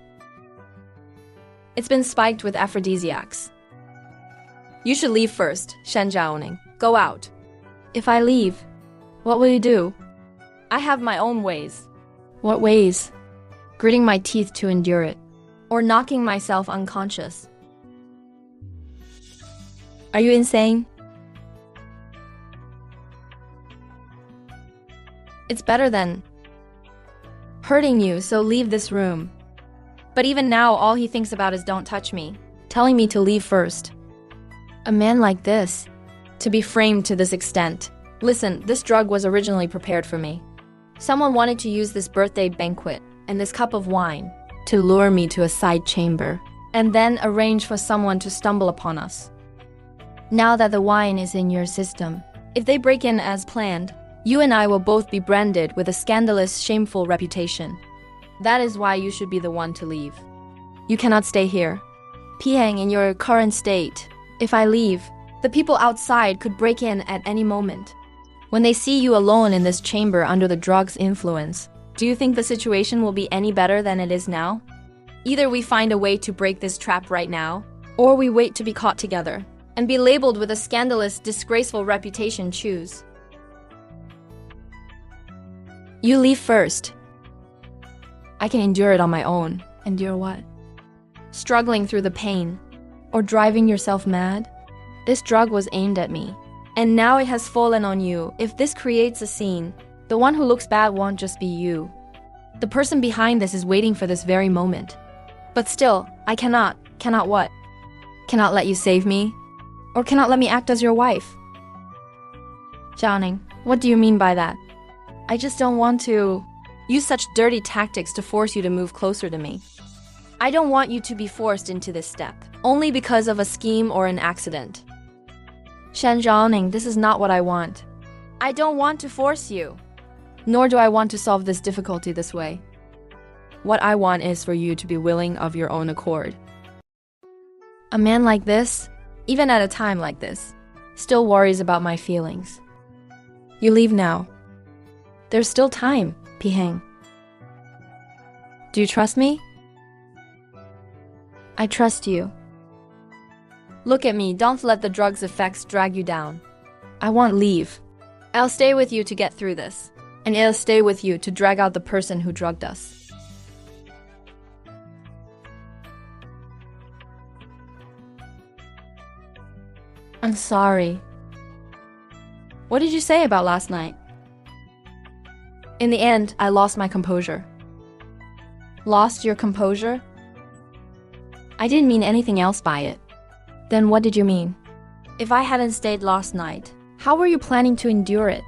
It's been spiked with aphrodisiacs. You should leave first, Shen Zhaoning. Go out. If I leave, what will you do? I have my own ways. What ways? Gritting my teeth to endure it, or knocking myself unconscious. Are you insane? It's better than hurting you, so leave this room. But even now, all he thinks about is don't touch me, telling me to leave first. A man like this, to be framed to this extent. Listen, this drug was originally prepared for me. Someone wanted to use this birthday banquet and this cup of wine to lure me to a side chamber, and then arrange for someone to stumble upon us. Now that the wine is in your system, if they break in as planned, you and I will both be branded with a scandalous, shameful reputation. That is why you should be the one to leave. You cannot stay here. Pihang, in your current state, if I leave, the people outside could break in at any moment. When they see you alone in this chamber under the drug's influence, do you think the situation will be any better than it is now? Either we find a way to break this trap right now, or we wait to be caught together and be labeled with a scandalous, disgraceful reputation. Choose. You leave first. I can endure it on my own. Endure what? Struggling through the pain, or driving yourself mad? This drug was aimed at me. And now it has fallen on you. If this creates a scene, the one who looks bad won't just be you. The person behind this is waiting for this very moment. But still, I cannot what? Cannot let you save me? Or cannot let me act as your wife? Zhao, what do you mean by that? I just don't want to use such dirty tactics to force you to move closer to me. I don't want you to be forced into this step, only because of a scheme or an accident. Shen Zhaoning, this is not what I want. I don't want to force you. Nor do I want to solve this difficulty this way. What I want is for you to be willing of your own accord. A man like this, even at a time like this, still worries about my feelings. You leave now. There's still time, Piheng. Do you trust me? I trust you. Look at me, don't let the drug's effects drag you down. I want leave. I'll stay with you to get through this. And I'll stay with you to drag out the person who drugged us. I'm sorry. What did you say about last night? In the end, I lost my composure. Lost your composure? I didn't mean anything else by it. Then what did you mean? If I hadn't stayed last night, how were you planning to endure it?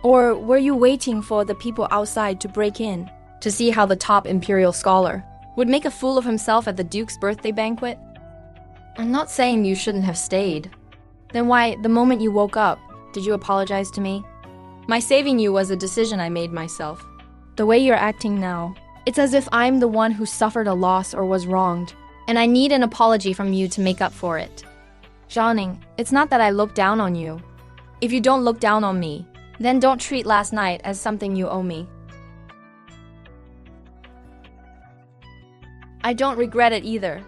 Or were you waiting for the people outside to break in to see how the top imperial scholar would make a fool of himself at the Duke's birthday banquet? I'm not saying you shouldn't have stayed. Then why, the moment you woke up, did you apologize to me? My saving you was a decision I made myself. The way you're acting now, it's as if I'm the one who suffered a loss or was wronged, and I need an apology from you to make up for it. Zhaoning, it's not that I look down on you. If you don't look down on me, then don't treat last night as something you owe me. I don't regret it either.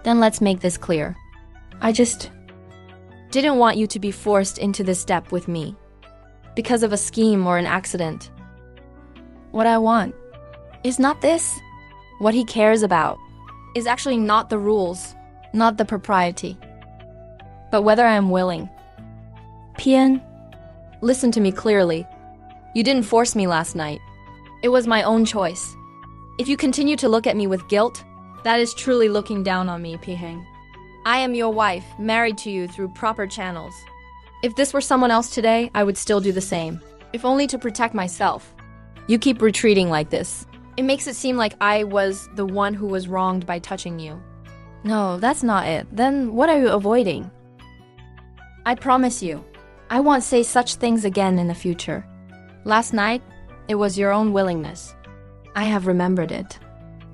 Then let's make this clear. I just didn't want you to be forced into this step with me because of a scheme or an accident. What I want is not this. What he cares about is actually not the rules, not the propriety, but whether I am willing. Pian, listen to me clearly. You didn't force me last night. It was my own choice. If you continue to look at me with guilt, that is truly looking down on me, Piheng. I am your wife, married to you through proper channels. If this were someone else today, I would still do the same, if only to protect myself. You keep retreating like this. It makes it seem like I was the one who was wronged by touching you. No, that's not it. Then what are you avoiding? I promise you, I won't say such things again in the future. Last night, it was your own willingness. I have remembered it.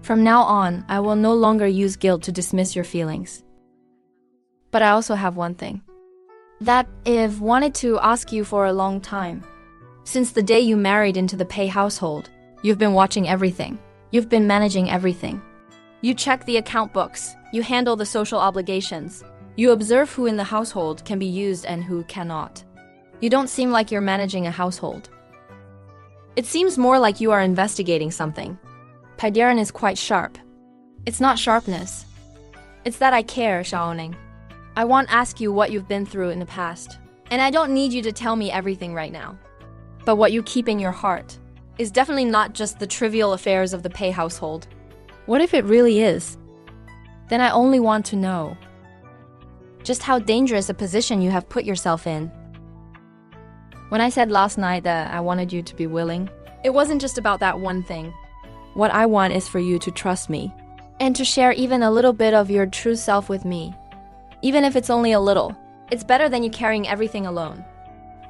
From now on, I will no longer use guilt to dismiss your feelings. But I also have one thing that I've wanted to ask you for a long time. Since the day you married into the Pei household, you've been watching everything. You've been managing everything. You check the account books. You handle the social obligations. You observe who in the household can be used and who cannot. You don't seem like you're managing a household. It seems more like you are investigating something. Paidiran is quite sharp. It's not sharpness. It's that I care, Shaoning. I want to ask you what you've been through in the past. And I don't need you to tell me everything right now. But what you keep in your heart is definitely not just the trivial affairs of the Pei household. What if it really is? Then I only want to know just how dangerous a position you have put yourself in. When I said last night that I wanted you to be willing, it wasn't just about that one thing. What I want is for you to trust me and to share even a little bit of your true self with me. Even if it's only a little, it's better than you carrying everything alone.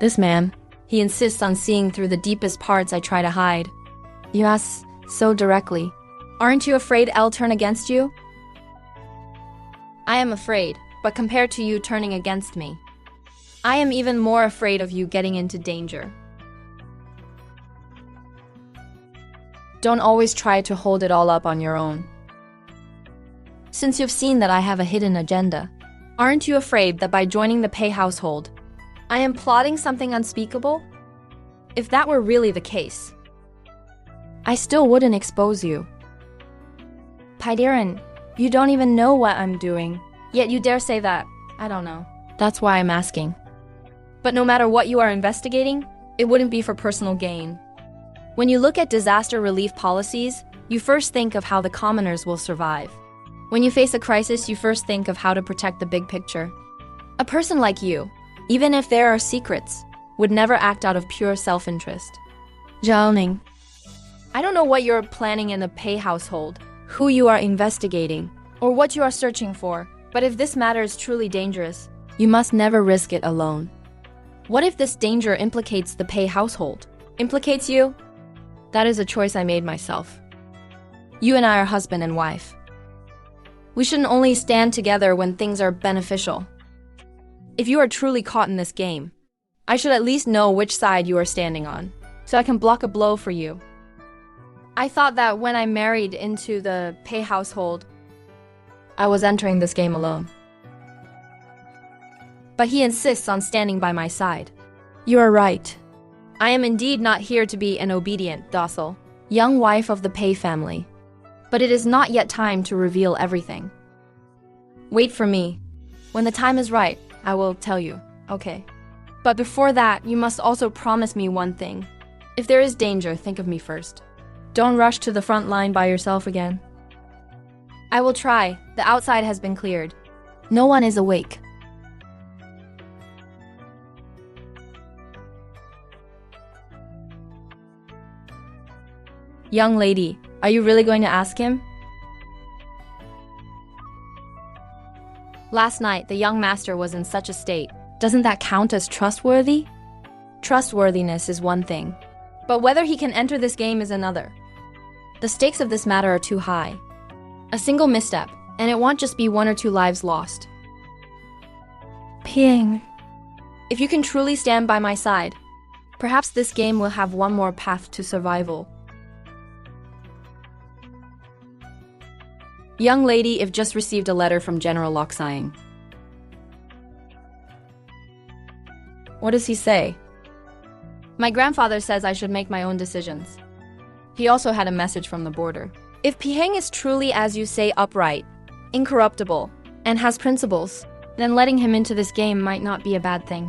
This man, he insists on seeing through the deepest parts I try to hide. You ask so directly, aren't you afraid I'll turn against you? I am afraid, but compared to you turning against me, I am even more afraid of you getting into danger. Don't always try to hold it all up on your own. Since you've seen that I have a hidden agenda, aren't you afraid that by joining the Pei household, I am plotting something unspeakable? If that were really the case, I still wouldn't expose you. Paidiran, you don't even know what I'm doing, yet you dare say that. I don't know. That's why I'm asking. But no matter what you are investigating, it wouldn't be for personal gain. When you look at disaster relief policies, you first think of how the commoners will survive. When you face a crisis, you first think of how to protect the big picture. A person like you, even if there are secrets, would never act out of pure self-interest. Zhao, I don't know what you're planning in the Pei household, who you are investigating, or what you are searching for, but if this matter is truly dangerous, you must never risk it alone. What if this danger implicates the Pei household? Implicates you? That is a choice I made myself. You and I are husband and wife. We shouldn't only stand together when things are beneficial. If you are truly caught in this game, I should at least know which side you are standing on, so I can block a blow for you. I thought that when I married into the Pei household, I was entering this game alone. But he insists on standing by my side. You are right. I am indeed not here to be an obedient, docile, young wife of the Pei family. But it is not yet time to reveal everything. Wait for me. When the time is right, I will tell you, okay? But before that, you must also promise me one thing. If there is danger, think of me first. Don't rush to the front line by yourself again. I will try. The outside has been cleared. No one is awake. Young lady, are you really going to ask him? Last night, the young master was in such a state. Doesn't that count as trustworthy? Trustworthiness is one thing, but whether he can enter this game is another. The stakes of this matter are too high. A single misstep, and it won't just be 1 or 2 lives lost. Ping. If you can truly stand by my side, perhaps this game will have one more path to survival. Young lady, if just received a letter from General Loxying. What does he say? My grandfather says I should make my own decisions. He also had a message from the border. If Piheng is truly, as you say, upright, incorruptible, and has principles, then letting him into this game might not be a bad thing.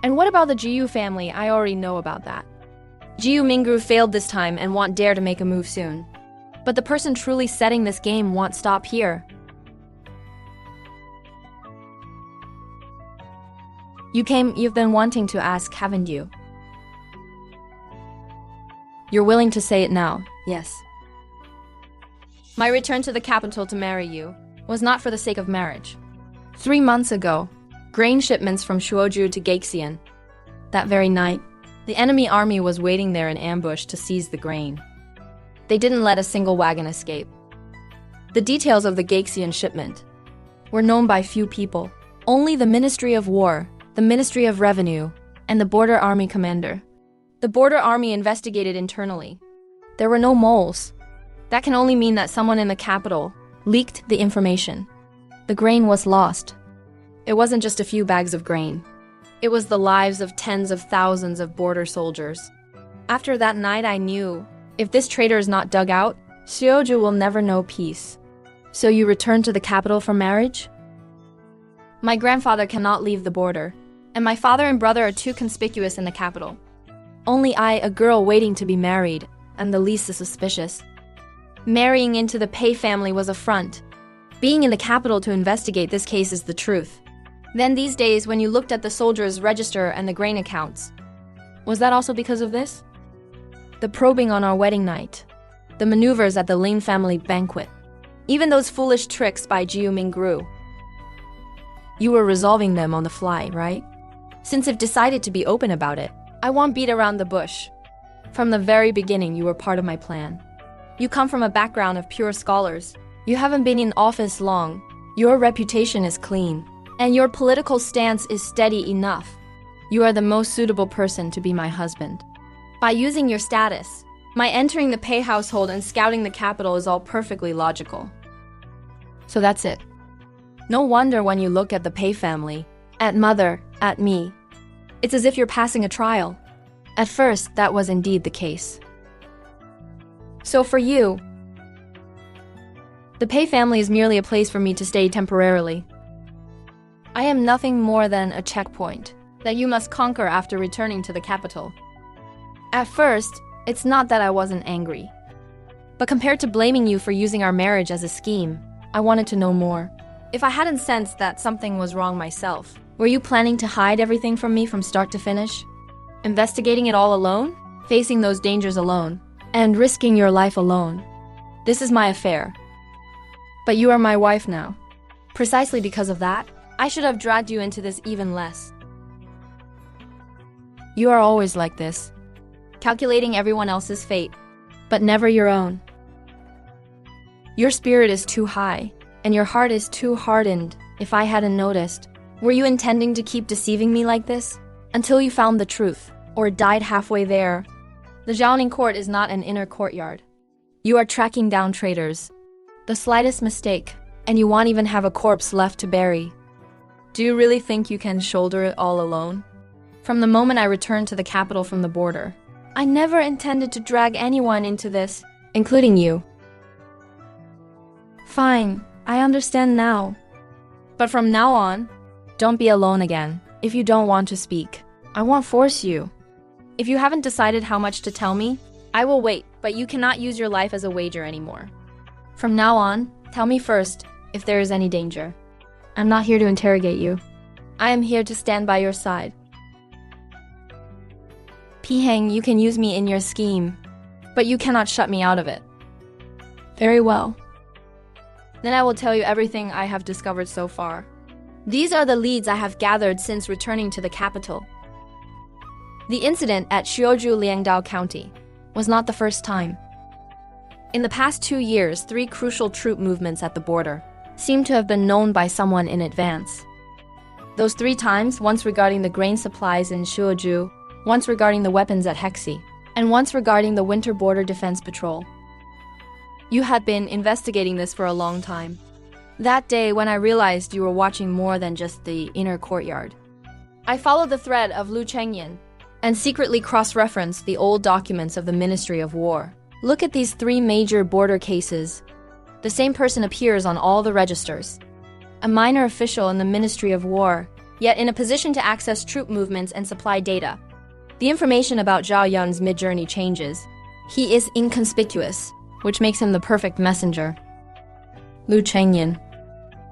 And what about the Jiyu family? I already know about that. Jiyu Mingru failed this time and won't dare to make a move soon. But the person truly setting this game won't stop here. You've been wanting to ask, haven't you? You're willing to say it now, yes. My return to the capital to marry you was not for the sake of marriage. 3 months ago, grain shipments from Shuoju to Gaixian. That very night, the enemy army was waiting there in ambush to seize the grain. They didn't let a single wagon escape. The details of the Gaixian shipment were known by few people. Only the Ministry of War, the Ministry of Revenue, and the Border Army commander. The Border Army investigated internally. There were no moles. That can only mean that someone in the capital leaked the information. The grain was lost. It wasn't just a few bags of grain. It was the lives of tens of thousands of border soldiers. After that night, I knew, if this traitor is not dug out, Xiuju will never know peace. So you returned to the capital for marriage? My grandfather cannot leave the border, and my father and brother are too conspicuous in the capital. Only I, a girl waiting to be married, am the least suspicious. Marrying into the Pei family was a front. Being in the capital to investigate this case is the truth. Then these days, when you looked at the soldiers' register and the grain accounts, was that also because of this? The probing on our wedding night, the maneuvers at the Lin family banquet, even those foolish tricks by Jiu Mingru. You were resolving them on the fly, right? Since you've decided to be open about it, I won't beat around the bush. From the very beginning, you were part of my plan. You come from a background of pure scholars. You haven't been in office long. Your reputation is clean, and your political stance is steady enough. You are the most suitable person to be my husband. By using your status, my entering the Pei household and scouting the capital is all perfectly logical. So that's it. No wonder when you look at the Pei family, at mother, at me, it's as if you're passing a trial. At first, that was indeed the case. So for you, the Pei family is merely a place for me to stay temporarily. I am nothing more than a checkpoint. that you must conquer after returning to the capital. At first, it's not that I wasn't angry. But compared to blaming you for using our marriage as a scheme, I wanted to know more. If I hadn't sensed that something was wrong myself, were you planning to hide everything from me from start to finish? Investigating it all alone? Facing those dangers alone? And risking your life alone? This is my affair. But you are my wife now. Precisely because of that, I should have dragged you into this even less. You are always like this, calculating everyone else's fate, but never your own. Your spirit is too high, and your heart is too hardened, if I hadn't noticed. Were you intending to keep deceiving me like this? Until you found the truth, or died halfway there? The Jiaoning court is not an inner courtyard. You are tracking down traitors. The slightest mistake, and you won't even have a corpse left to bury. Do you really think you can shoulder it all alone? From the moment I returned to the capital from the border, I never intended to drag anyone into this, including you. Fine, I understand now. But from now on, don't be alone again. If you don't want to speak, I won't force you. If you haven't decided how much to tell me, I will wait, but you cannot use your life as a wager anymore. From now on, tell me first if there is any danger. I'm not here to interrogate you. I am here to stand by your side. Piheng, you can use me in your scheme, but you cannot shut me out of it. Very well. Then I will tell you everything I have discovered so far. These are the leads I have gathered since returning to the capital. The incident at Xiuju Liangdao County was not the first time. In the past 2 years, 3 crucial troop movements at the border seem to have been known by someone in advance. Those 3 times, once regarding the grain supplies in Xiuju, once regarding the weapons at Hexi, and once regarding the Winter Border Defense Patrol. You had been investigating this for a long time. That day, when I realized you were watching more than just the inner courtyard, I followed the thread of Lu Chengyan and secretly cross-referenced the old documents of the Ministry of War. Look at these 3 major border cases. The same person appears on all the registers. A minor official in the Ministry of War, yet in a position to access troop movements and supply data. The information about Zhao Yun's mid-journey changes. He is inconspicuous, which makes him the perfect messenger. Lu Chengyan.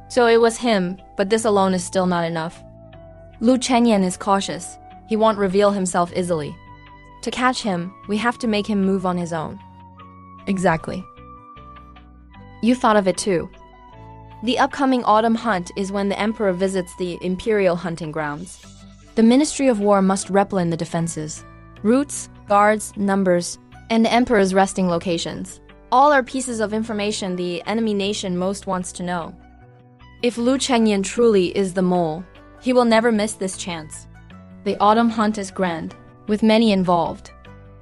So it was him, but this alone is still not enough. Lu Chengyan is cautious. He won't reveal himself easily. To catch him, we have to make him move on his own. Exactly. You thought of it too. The upcoming autumn hunt is when the emperor visits the imperial hunting grounds. The Ministry of War must replan the defenses. Routes, guards, numbers, and the emperor's resting locations. All are pieces of information the enemy nation most wants to know. If Lu Chengyan truly is the mole, he will never miss this chance. The autumn hunt is grand, with many involved.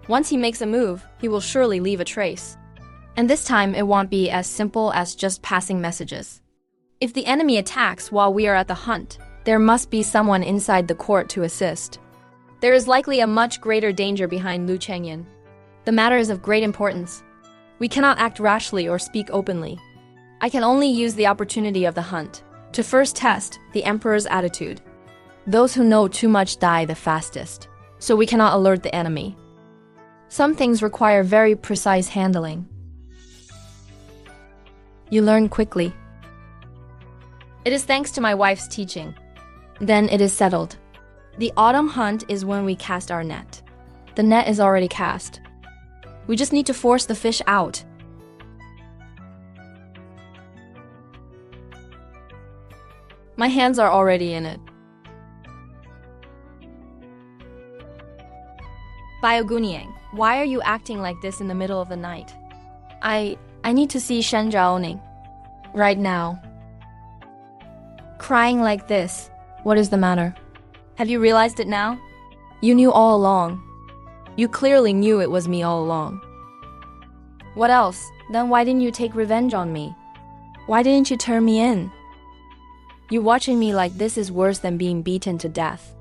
Once he makes a move, he will surely leave a trace. And this time it won't be as simple as just passing messages. If the enemy attacks while we are at the hunt, there must be someone inside the court to assist. There is likely a much greater danger behind Lu Chengyan. The matter is of great importance. We cannot act rashly or speak openly. I can only use the opportunity of the hunt to first test the emperor's attitude. Those who know too much die the fastest, so we cannot alert the enemy. Some things require very precise handling. You learn quickly. It is thanks to my wife's teaching. Then it is settled. The autumn hunt is when we cast our net. The net is already cast. We just need to force the fish out. My hands are already in it. Bioguniang, why are you acting like this in the middle of the night? I need to see Shen Zhaoning. Right now. Crying like this. What is the matter? Have you realized it now? You knew all along. You clearly knew it was me all along. What else? Then why didn't you take revenge on me? Why didn't you turn me in? You watching me like this is worse than being beaten to death.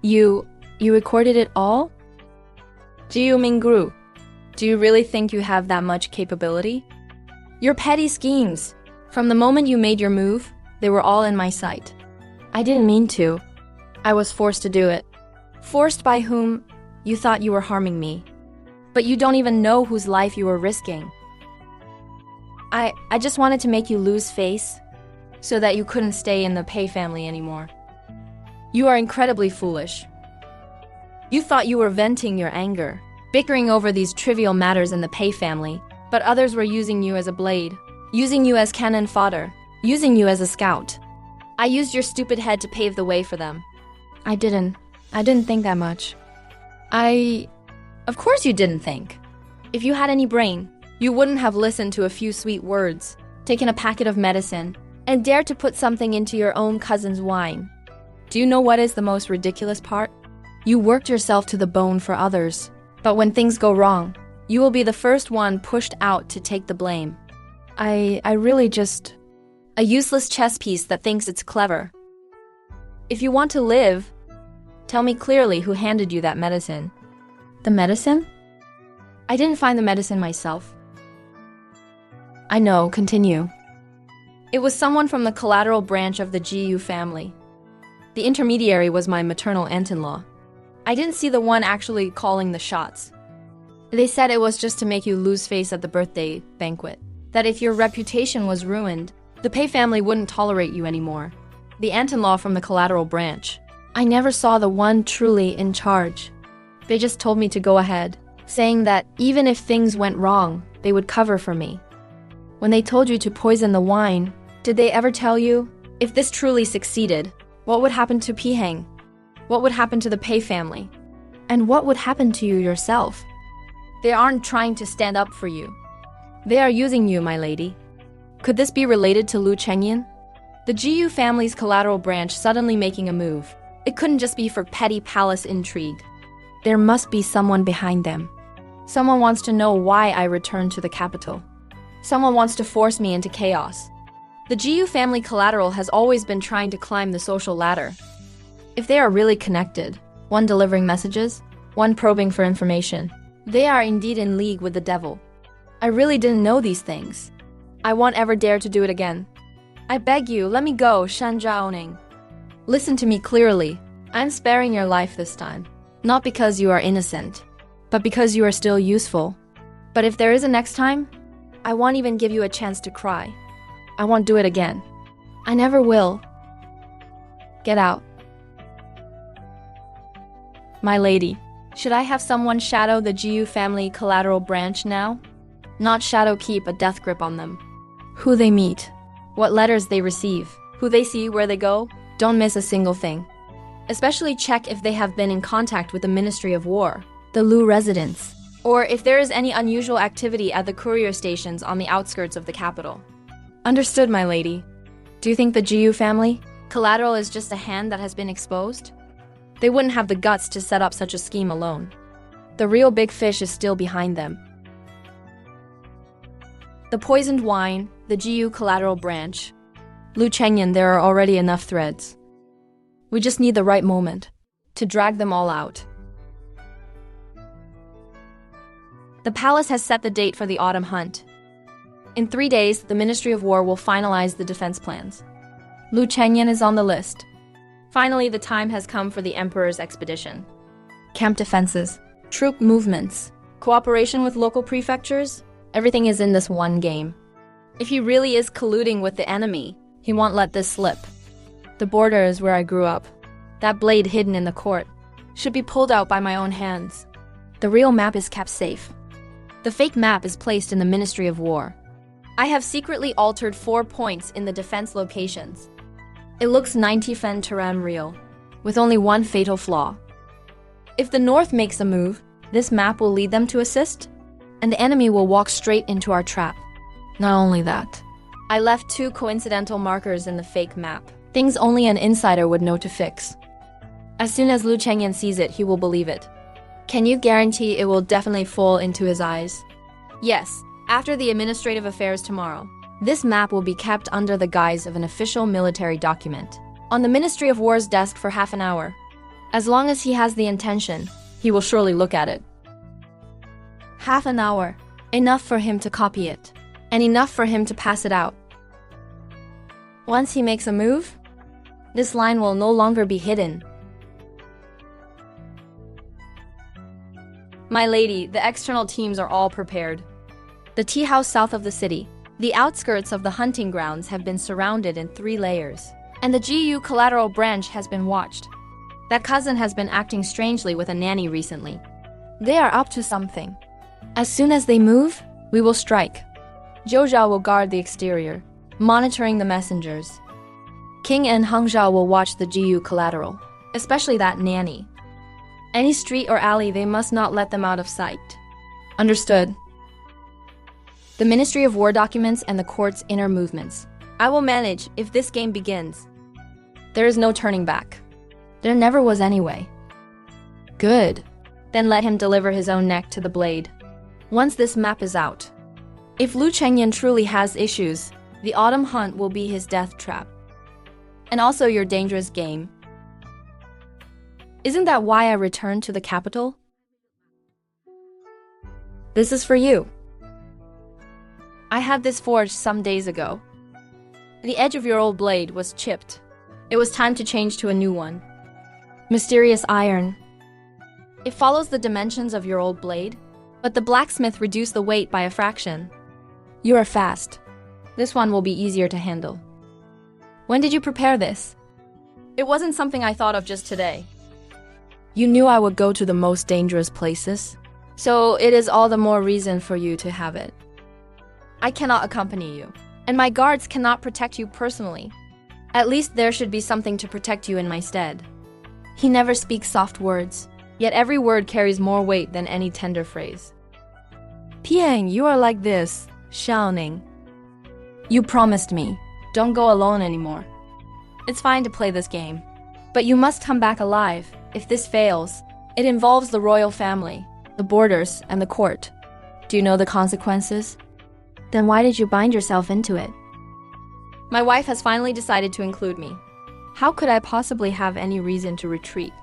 You recorded it all? Jiu Mingru, do you really think you have that much capability? Your petty schemes. From the moment you made your move, they were all in my sight. I didn't mean to. I was forced to do it. Forced by whom? You thought you were harming me. But you don't even know whose life you were risking. I just wanted to make you lose face so that you couldn't stay in the Pei family anymore. You are incredibly foolish. You thought you were venting your anger, bickering over these trivial matters in the Pei family, but others were using you as a blade, using you as cannon fodder, using you as a scout. I used your stupid head to pave the way for them. I didn't think that much. Of course you didn't think. If you had any brain, you wouldn't have listened to a few sweet words, taken a packet of medicine, and dared to put something into your own cousin's wine. Do you know what is the most ridiculous part? You worked yourself to the bone for others, but when things go wrong, you will be the first one pushed out to take the blame. I really just... A useless chess piece that thinks it's clever. If you want to live, tell me clearly who handed you that medicine. The medicine? I didn't find the medicine myself. I know, continue. It was someone from the collateral branch of the GU family. The intermediary was my maternal aunt-in-law. I didn't see the one actually calling the shots. They said it was just to make you lose face at the birthday banquet. That if your reputation was ruined, the Pei family wouldn't tolerate you anymore. The aunt-in-law from the collateral branch. I never saw the one truly in charge. They just told me to go ahead, saying that even if things went wrong, they would cover for me. When they told you to poison the wine, did they ever tell you, if this truly succeeded, what would happen to Pihang? What would happen to the Pei family? And what would happen to you yourself? They aren't trying to stand up for you. They are using you, my lady. Could this be related to Lu Chengyan? The GU family's collateral branch suddenly making a move. It couldn't just be for petty palace intrigue. There must be someone behind them. Someone wants to know why I returned to the capital. Someone wants to force me into chaos. The GU family collateral has always been trying to climb the social ladder. If they are really connected, one delivering messages, one probing for information, they are indeed in league with the devil. I really didn't know these things. I won't ever dare to do it again. I beg you, let me go, Shan Zhaoning. Listen to me clearly. I'm sparing your life this time. Not because you are innocent, but because you are still useful. But if there is a next time, I won't even give you a chance to cry. I won't do it again. I never will. Get out. My lady, should I have someone shadow the GU family collateral branch now? Not shadow keep a death grip on them. Who they meet, what letters they receive, who they see where they go, don't miss a single thing. Especially check if they have been in contact with the Ministry of War, the Lu residents, or if there is any unusual activity at the courier stations on the outskirts of the capital. Understood, my lady. Do you think the GU family collateral is just a hand that has been exposed? They wouldn't have the guts to set up such a scheme alone. The real big fish is still behind them. The poisoned wine, the GU collateral branch. Lu Chengyan, there are already enough threads. We just need the right moment to drag them all out. The palace has set the date for the autumn hunt. In 3 days, the Ministry of War will finalize the defense plans. Lu Chengyan is on the list. Finally, the time has come for the Emperor's expedition. Camp defenses, troop movements, cooperation with local prefectures, everything is in this one game. If he really is colluding with the enemy, he won't let this slip. The border is where I grew up. That blade hidden in the court should be pulled out by my own hands. The real map is kept safe. The fake map is placed in the Ministry of War. I have secretly altered 4 points in the defense locations. It looks 90 fen teram real, with only one fatal flaw. If the North makes a move, this map will lead them to assist, and the enemy will walk straight into our trap. Not only that, I left 2 coincidental markers in the fake map, things only an insider would know to fix. As soon as Lu Chengyan sees it, he will believe it. Can you guarantee it will definitely fall into his eyes? Yes, after the administrative affairs tomorrow. This map will be kept under the guise of an official military document on the Ministry of War's desk for half an hour. As long as he has the intention, he will surely look at it. Half an hour, enough for him to copy it, and enough for him to pass it out. Once he makes a move, This line will no longer be hidden. My lady, the external teams are all prepared. The tea house south of the city, the outskirts of the hunting grounds have been surrounded in 3 layers. And the GU collateral branch has been watched. That cousin has been acting strangely with a nanny recently. They are up to something. As soon as they move, we will strike. Zhou Zhao will guard the exterior, monitoring the messengers. King and Heng Zhao will watch the GU collateral, especially that nanny. Any street or alley, they must not let them out of sight. Understood. The Ministry of War documents and the court's inner movements. I will manage if this game begins. There is no turning back. There never was anyway. Good. Then let him deliver his own neck to the blade. Once this map is out. If Lu Chengyan truly has issues, the autumn hunt will be his death trap. And also your dangerous game. Isn't that why I returned to the capital? This is for you. I had this forged some days ago. The edge of your old blade was chipped. It was time to change to a new one. Mysterious iron. It follows the dimensions of your old blade, but the blacksmith reduced the weight by a fraction. You are fast. This one will be easier to handle. When did you prepare this? It wasn't something I thought of just today. You knew I would go to the most dangerous places, so it is all the more reason for you to have it. I cannot accompany you, and my guards cannot protect you personally. At least there should be something to protect you in my stead. He never speaks soft words, yet every word carries more weight than any tender phrase. Piang, you are like this, Xiaoning. You promised me, don't go alone anymore. It's fine to play this game, but you must come back alive. If this fails, it involves the royal family, the borders, and the court. Do you know the consequences? Then why did you bind yourself into it? My wife has finally decided to include me. How could I possibly have any reason to retreat?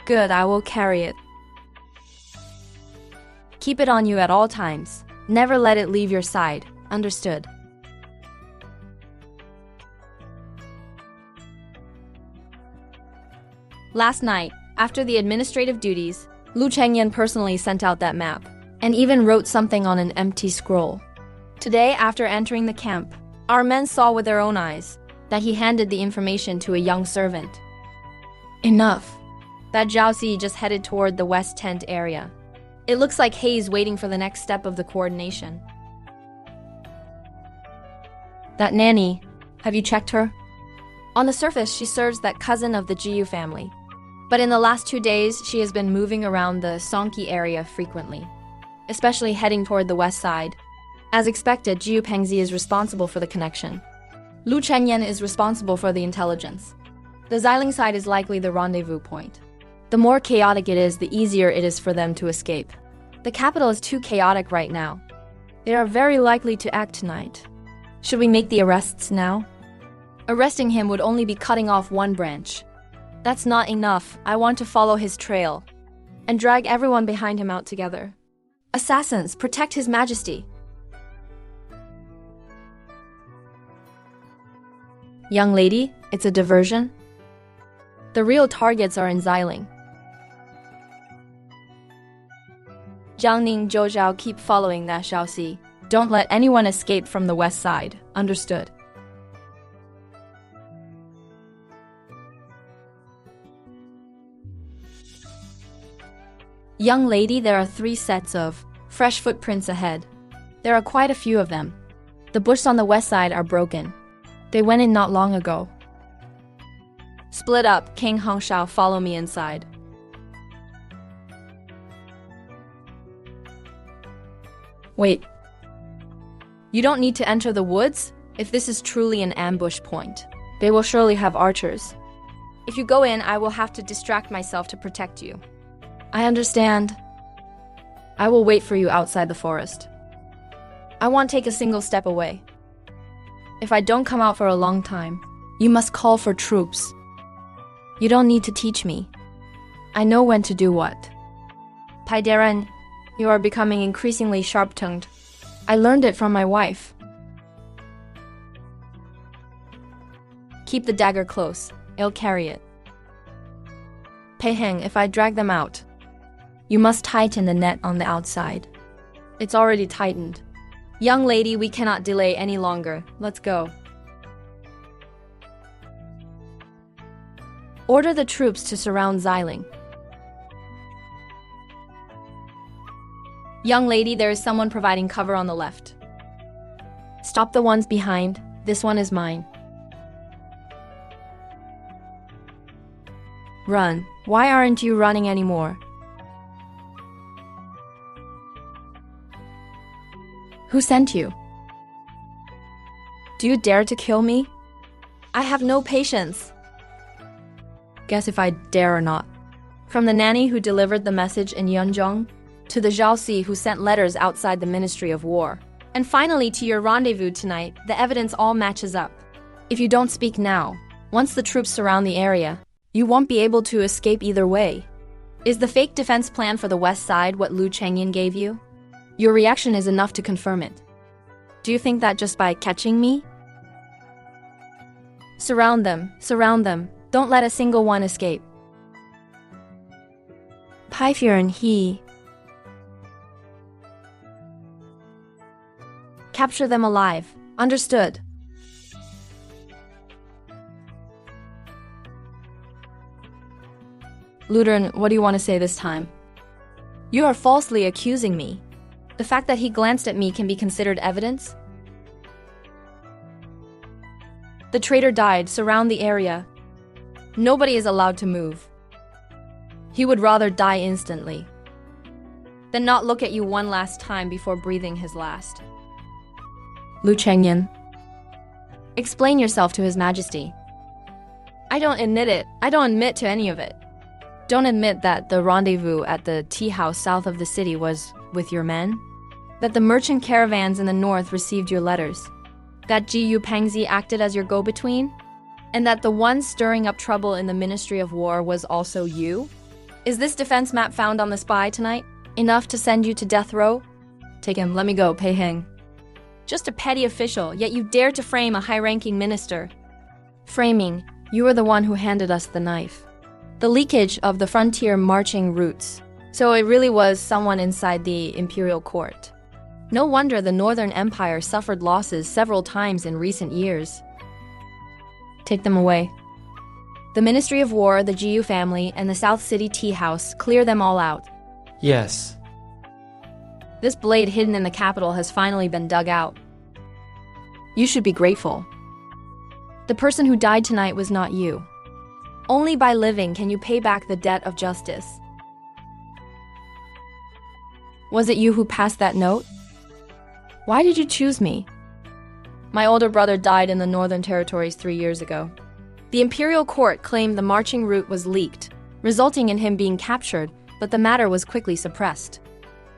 Good, I will carry it. Keep it on you at all times. Never let it leave your side. Understood? Last night, after the administrative duties, Lu Chengyan personally sent out that map, and even wrote something on an empty scroll. Today, after entering the camp, our men saw with their own eyes that he handed the information to a young servant. Enough. That Zhao Si just headed toward the west tent area. It looks like Hei's waiting for the next step of the coordination. That nanny, have you checked her? On the surface, she serves that cousin of the Jiyu family. But in the last 2 days, she has been moving around the Songqi area frequently, especially heading toward the west side. As expected, Jiu Pengzi is responsible for the connection. Lu Chenyan is responsible for the intelligence. The Xiling side is likely the rendezvous point. The more chaotic it is, the easier it is for them to escape. The capital is too chaotic right now. They are very likely to act tonight. Should we make the arrests now? Arresting him would only be cutting off one branch. That's not enough. I want to follow his trail and drag everyone behind him out together. Assassins, protect His Majesty. Young lady, it's a diversion. The real targets are in Xiling. Jiang Ning, Zhou Zhao, keep following that Zhao Si. Don't let anyone escape from the west side. Understood? Young lady, there are 3 sets of fresh footprints ahead. There are quite a few of them. The bushes on the west side are broken. They went in not long ago. Split up, King Hongshao, follow me inside. Wait. You don't need to enter the woods if this is truly an ambush point. They will surely have archers. If you go in, I will have to distract myself to protect you. I understand. I will wait for you outside the forest. I won't take a single step away. If I don't come out for a long time, you must call for troops. You don't need to teach me. I know when to do what. Paideran, you are becoming increasingly sharp-tongued. I learned it from my wife. Keep the dagger close. I'll carry it. Pei Heng, if I drag them out, you must tighten the net on the outside. It's already tightened. Young lady, we cannot delay any longer. Let's go. Order the troops to surround Xiling. Young lady, there is someone providing cover on the left. Stop the ones behind. This one is mine. Run. Why aren't you running anymore? Who sent you? Do you dare to kill me? I have no patience. Guess if I dare or not. From the nanny who delivered the message in Yunzhong, to the Zhaoxi who sent letters outside the Ministry of War, and finally to your rendezvous tonight, the evidence all matches up. If you don't speak now, once the troops surround the area, you won't be able to escape either way. Is the fake defense plan for the west side what Lu Chengyan gave you? Your reaction is enough to confirm it. Do you think that just by catching me? Surround them, surround them. Don't let a single one escape. Pai Furen he. Capture them alive. Understood. Ludern, what do you want to say this time? You are falsely accusing me. The fact that he glanced at me can be considered evidence? The traitor died. Surround the area. Nobody is allowed to move. He would rather die instantly than not look at you one last time before breathing his last. Lu Chengyan, explain yourself to His Majesty. I don't admit it. I don't admit to any of it. Don't admit that the rendezvous at the tea house south of the city was with your men? That the merchant caravans in the north received your letters? That Ji Pengzi acted as your go-between? And that the one stirring up trouble in the Ministry of War was also you? Is this defense map found on the spy tonight enough to send you to death row? Take him, let me go, Pei Heng. Just a petty official, yet you dare to frame a high-ranking minister. Framing, you were the one who handed us the knife. The leakage of the frontier marching routes. So it really was someone inside the imperial court. No wonder the Northern Empire suffered losses several times in recent years. Take them away. The Ministry of War, the Jiyu family, and the South City Tea House, clear them all out. Yes. This blade hidden in the capital has finally been dug out. You should be grateful. The person who died tonight was not you. Only by living can you pay back the debt of justice. Was it you who passed that note? Why did you choose me? My older brother died in the Northern Territories 3 years ago. The imperial court claimed the marching route was leaked, resulting in him being captured, but the matter was quickly suppressed.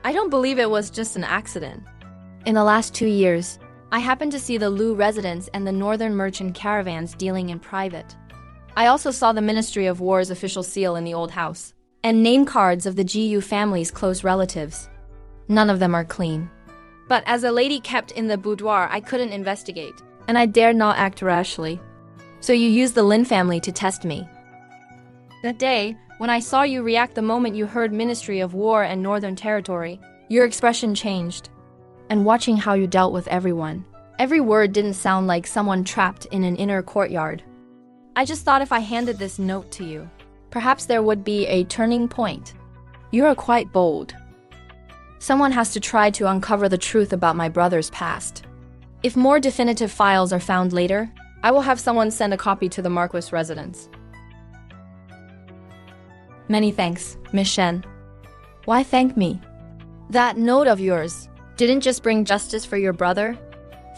I don't believe it was just an accident. In the last 2 years, I happened to see the Lu residents and the northern merchant caravans dealing in private. I also saw the Ministry of War's official seal in the old house, and name cards of the Jiyu family's close relatives. None of them are clean. But as a lady kept in the boudoir, I couldn't investigate, and I dared not act rashly. So you used the Lin family to test me. That day, when I saw you react the moment you heard Ministry of War and Northern Territory, your expression changed. And watching how you dealt with everyone, every word didn't sound like someone trapped in an inner courtyard. I just thought if I handed this note to you, perhaps there would be a turning point. You are quite bold. Someone has to try to uncover the truth about my brother's past. If more definitive files are found later, I will have someone send a copy to the Marquis residence. Many thanks, Miss Shen. Why thank me? That note of yours didn't just bring justice for your brother.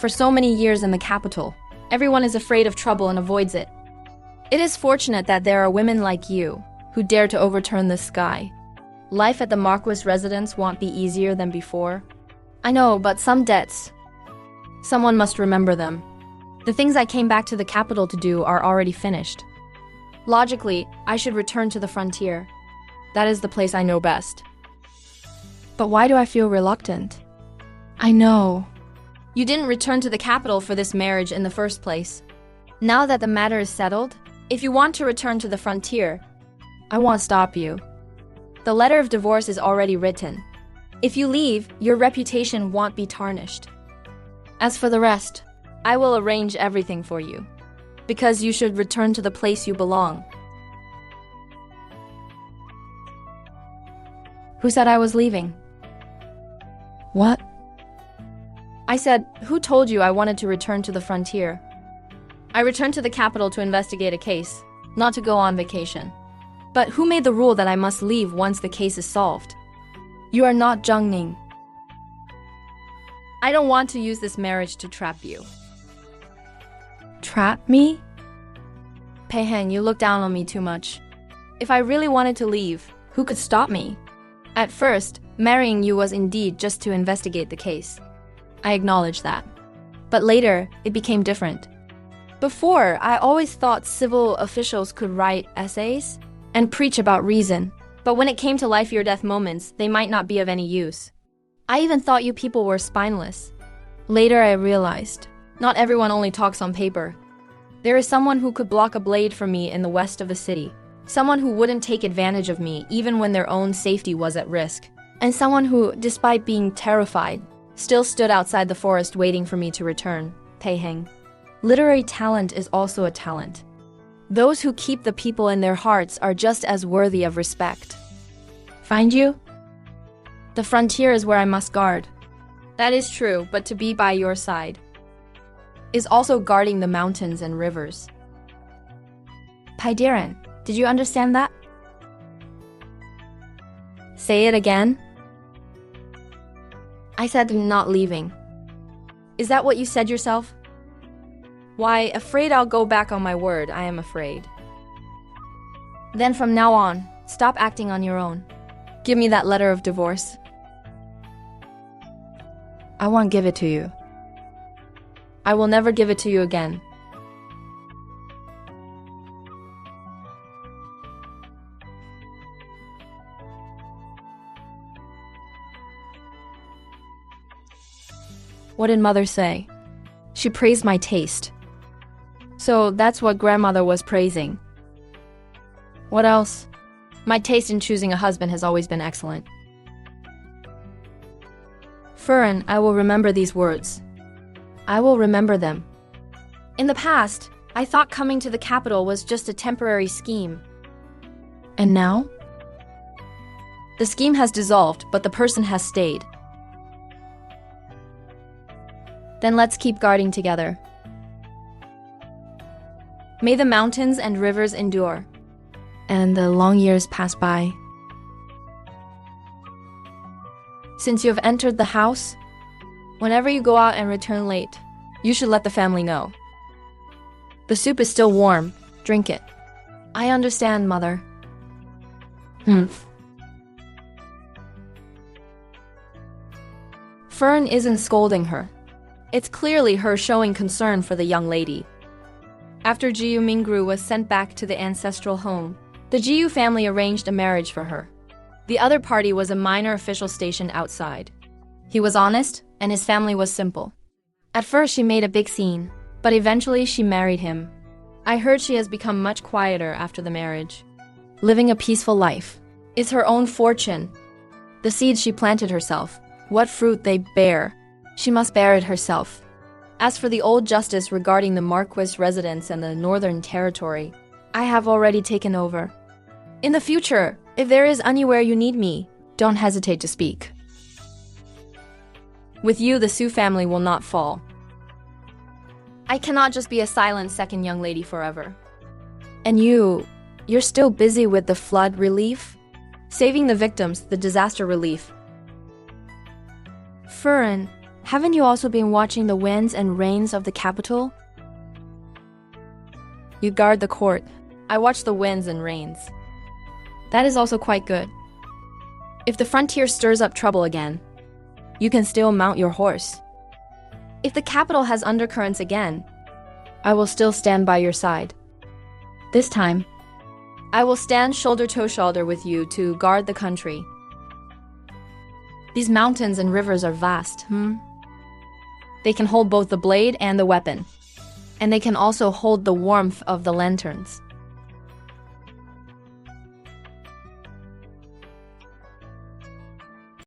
For so many years in the capital, everyone is afraid of trouble and avoids it. It is fortunate that there are women like you who dare to overturn the sky. Life at the Marquis residence won't be easier than before. I know, but some debts, someone must remember them. The things I came back to the capital to do are already finished. Logically, I should return to the frontier. That is the place I know best. But why do I feel reluctant? I know. You didn't return to the capital for this marriage in the first place. Now that the matter is settled, if you want to return to the frontier, I won't stop you. The letter of divorce is already written. If you leave, your reputation won't be tarnished. As for the rest, I will arrange everything for you, because you should return to the place you belong. Who said I was leaving? What? I said, who told you I wanted to return to the frontier? I returned to the capital to investigate a case, not to go on vacation. But who made the rule that I must leave once the case is solved? You are not Zhang Ning. I don't want to use this marriage to trap you. Trap me? Pei Heng, you look down on me too much. If I really wanted to leave, who could stop me? At first, marrying you was indeed just to investigate the case. I acknowledge that. But later, it became different. Before, I always thought civil officials could write essays and preach about reason. But when it came to life or death moments, they might not be of any use. I even thought you people were spineless. Later, I realized, not everyone only talks on paper. There is someone who could block a blade for me in the west of the city. Someone who wouldn't take advantage of me even when their own safety was at risk. And someone who, despite being terrified, still stood outside the forest waiting for me to return. Pei Heng. Literary talent is also a talent. Those who keep the people in their hearts are just as worthy of respect. Find you? The frontier is where I must guard. That is true, but to be by your side is also guarding the mountains and rivers. Pai Diren, did you understand that? Say it again. I said I'm not leaving. Is that what you said yourself? Why, afraid I'll go back on my word, I am afraid. Then from now on, stop acting on your own. Give me that letter of divorce. I won't give it to you. I will never give it to you again. What did mother say? She praised my taste. So that's what grandmother was praising. What else? My taste in choosing a husband has always been excellent. Furen, I will remember these words. I will remember them. In the past, I thought coming to the capital was just a temporary scheme. And now? The scheme has dissolved, but the person has stayed. Then let's keep guarding together. May the mountains and rivers endure, and the long years pass by. Since you have entered the house, whenever you go out and return late, you should let the family know. The soup is still warm. Drink it. I understand, mother. Fern isn't scolding her. It's clearly her showing concern for the young lady. After Jiyu Mingru was sent back to the ancestral home, the Jiyu family arranged a marriage for her. The other party was a minor official stationed outside. He was honest, and his family was simple. At first, she made a big scene, but eventually she married him. I heard she has become much quieter after the marriage. Living a peaceful life. It's her own fortune. The seeds she planted herself, what fruit they bear, she must bear it herself. As for the old justice regarding the Marquis residence and the Northern Territory, I have already taken over. In the future, if there is anywhere you need me, don't hesitate to speak. With you, the Su family will not fall. I cannot just be a silent second young lady forever. And you're still busy with the flood relief? Saving the victims, the disaster relief. Furen, haven't you also been watching the winds and rains of the capital? You guard the court. I watch the winds and rains. That is also quite good. If the frontier stirs up trouble again, you can still mount your horse. If the capital has undercurrents again, I will still stand by your side. This time, I will stand shoulder to shoulder with you to guard the country. These mountains and rivers are vast, They can hold both the blade and the weapon. And they can also hold the warmth of the lanterns.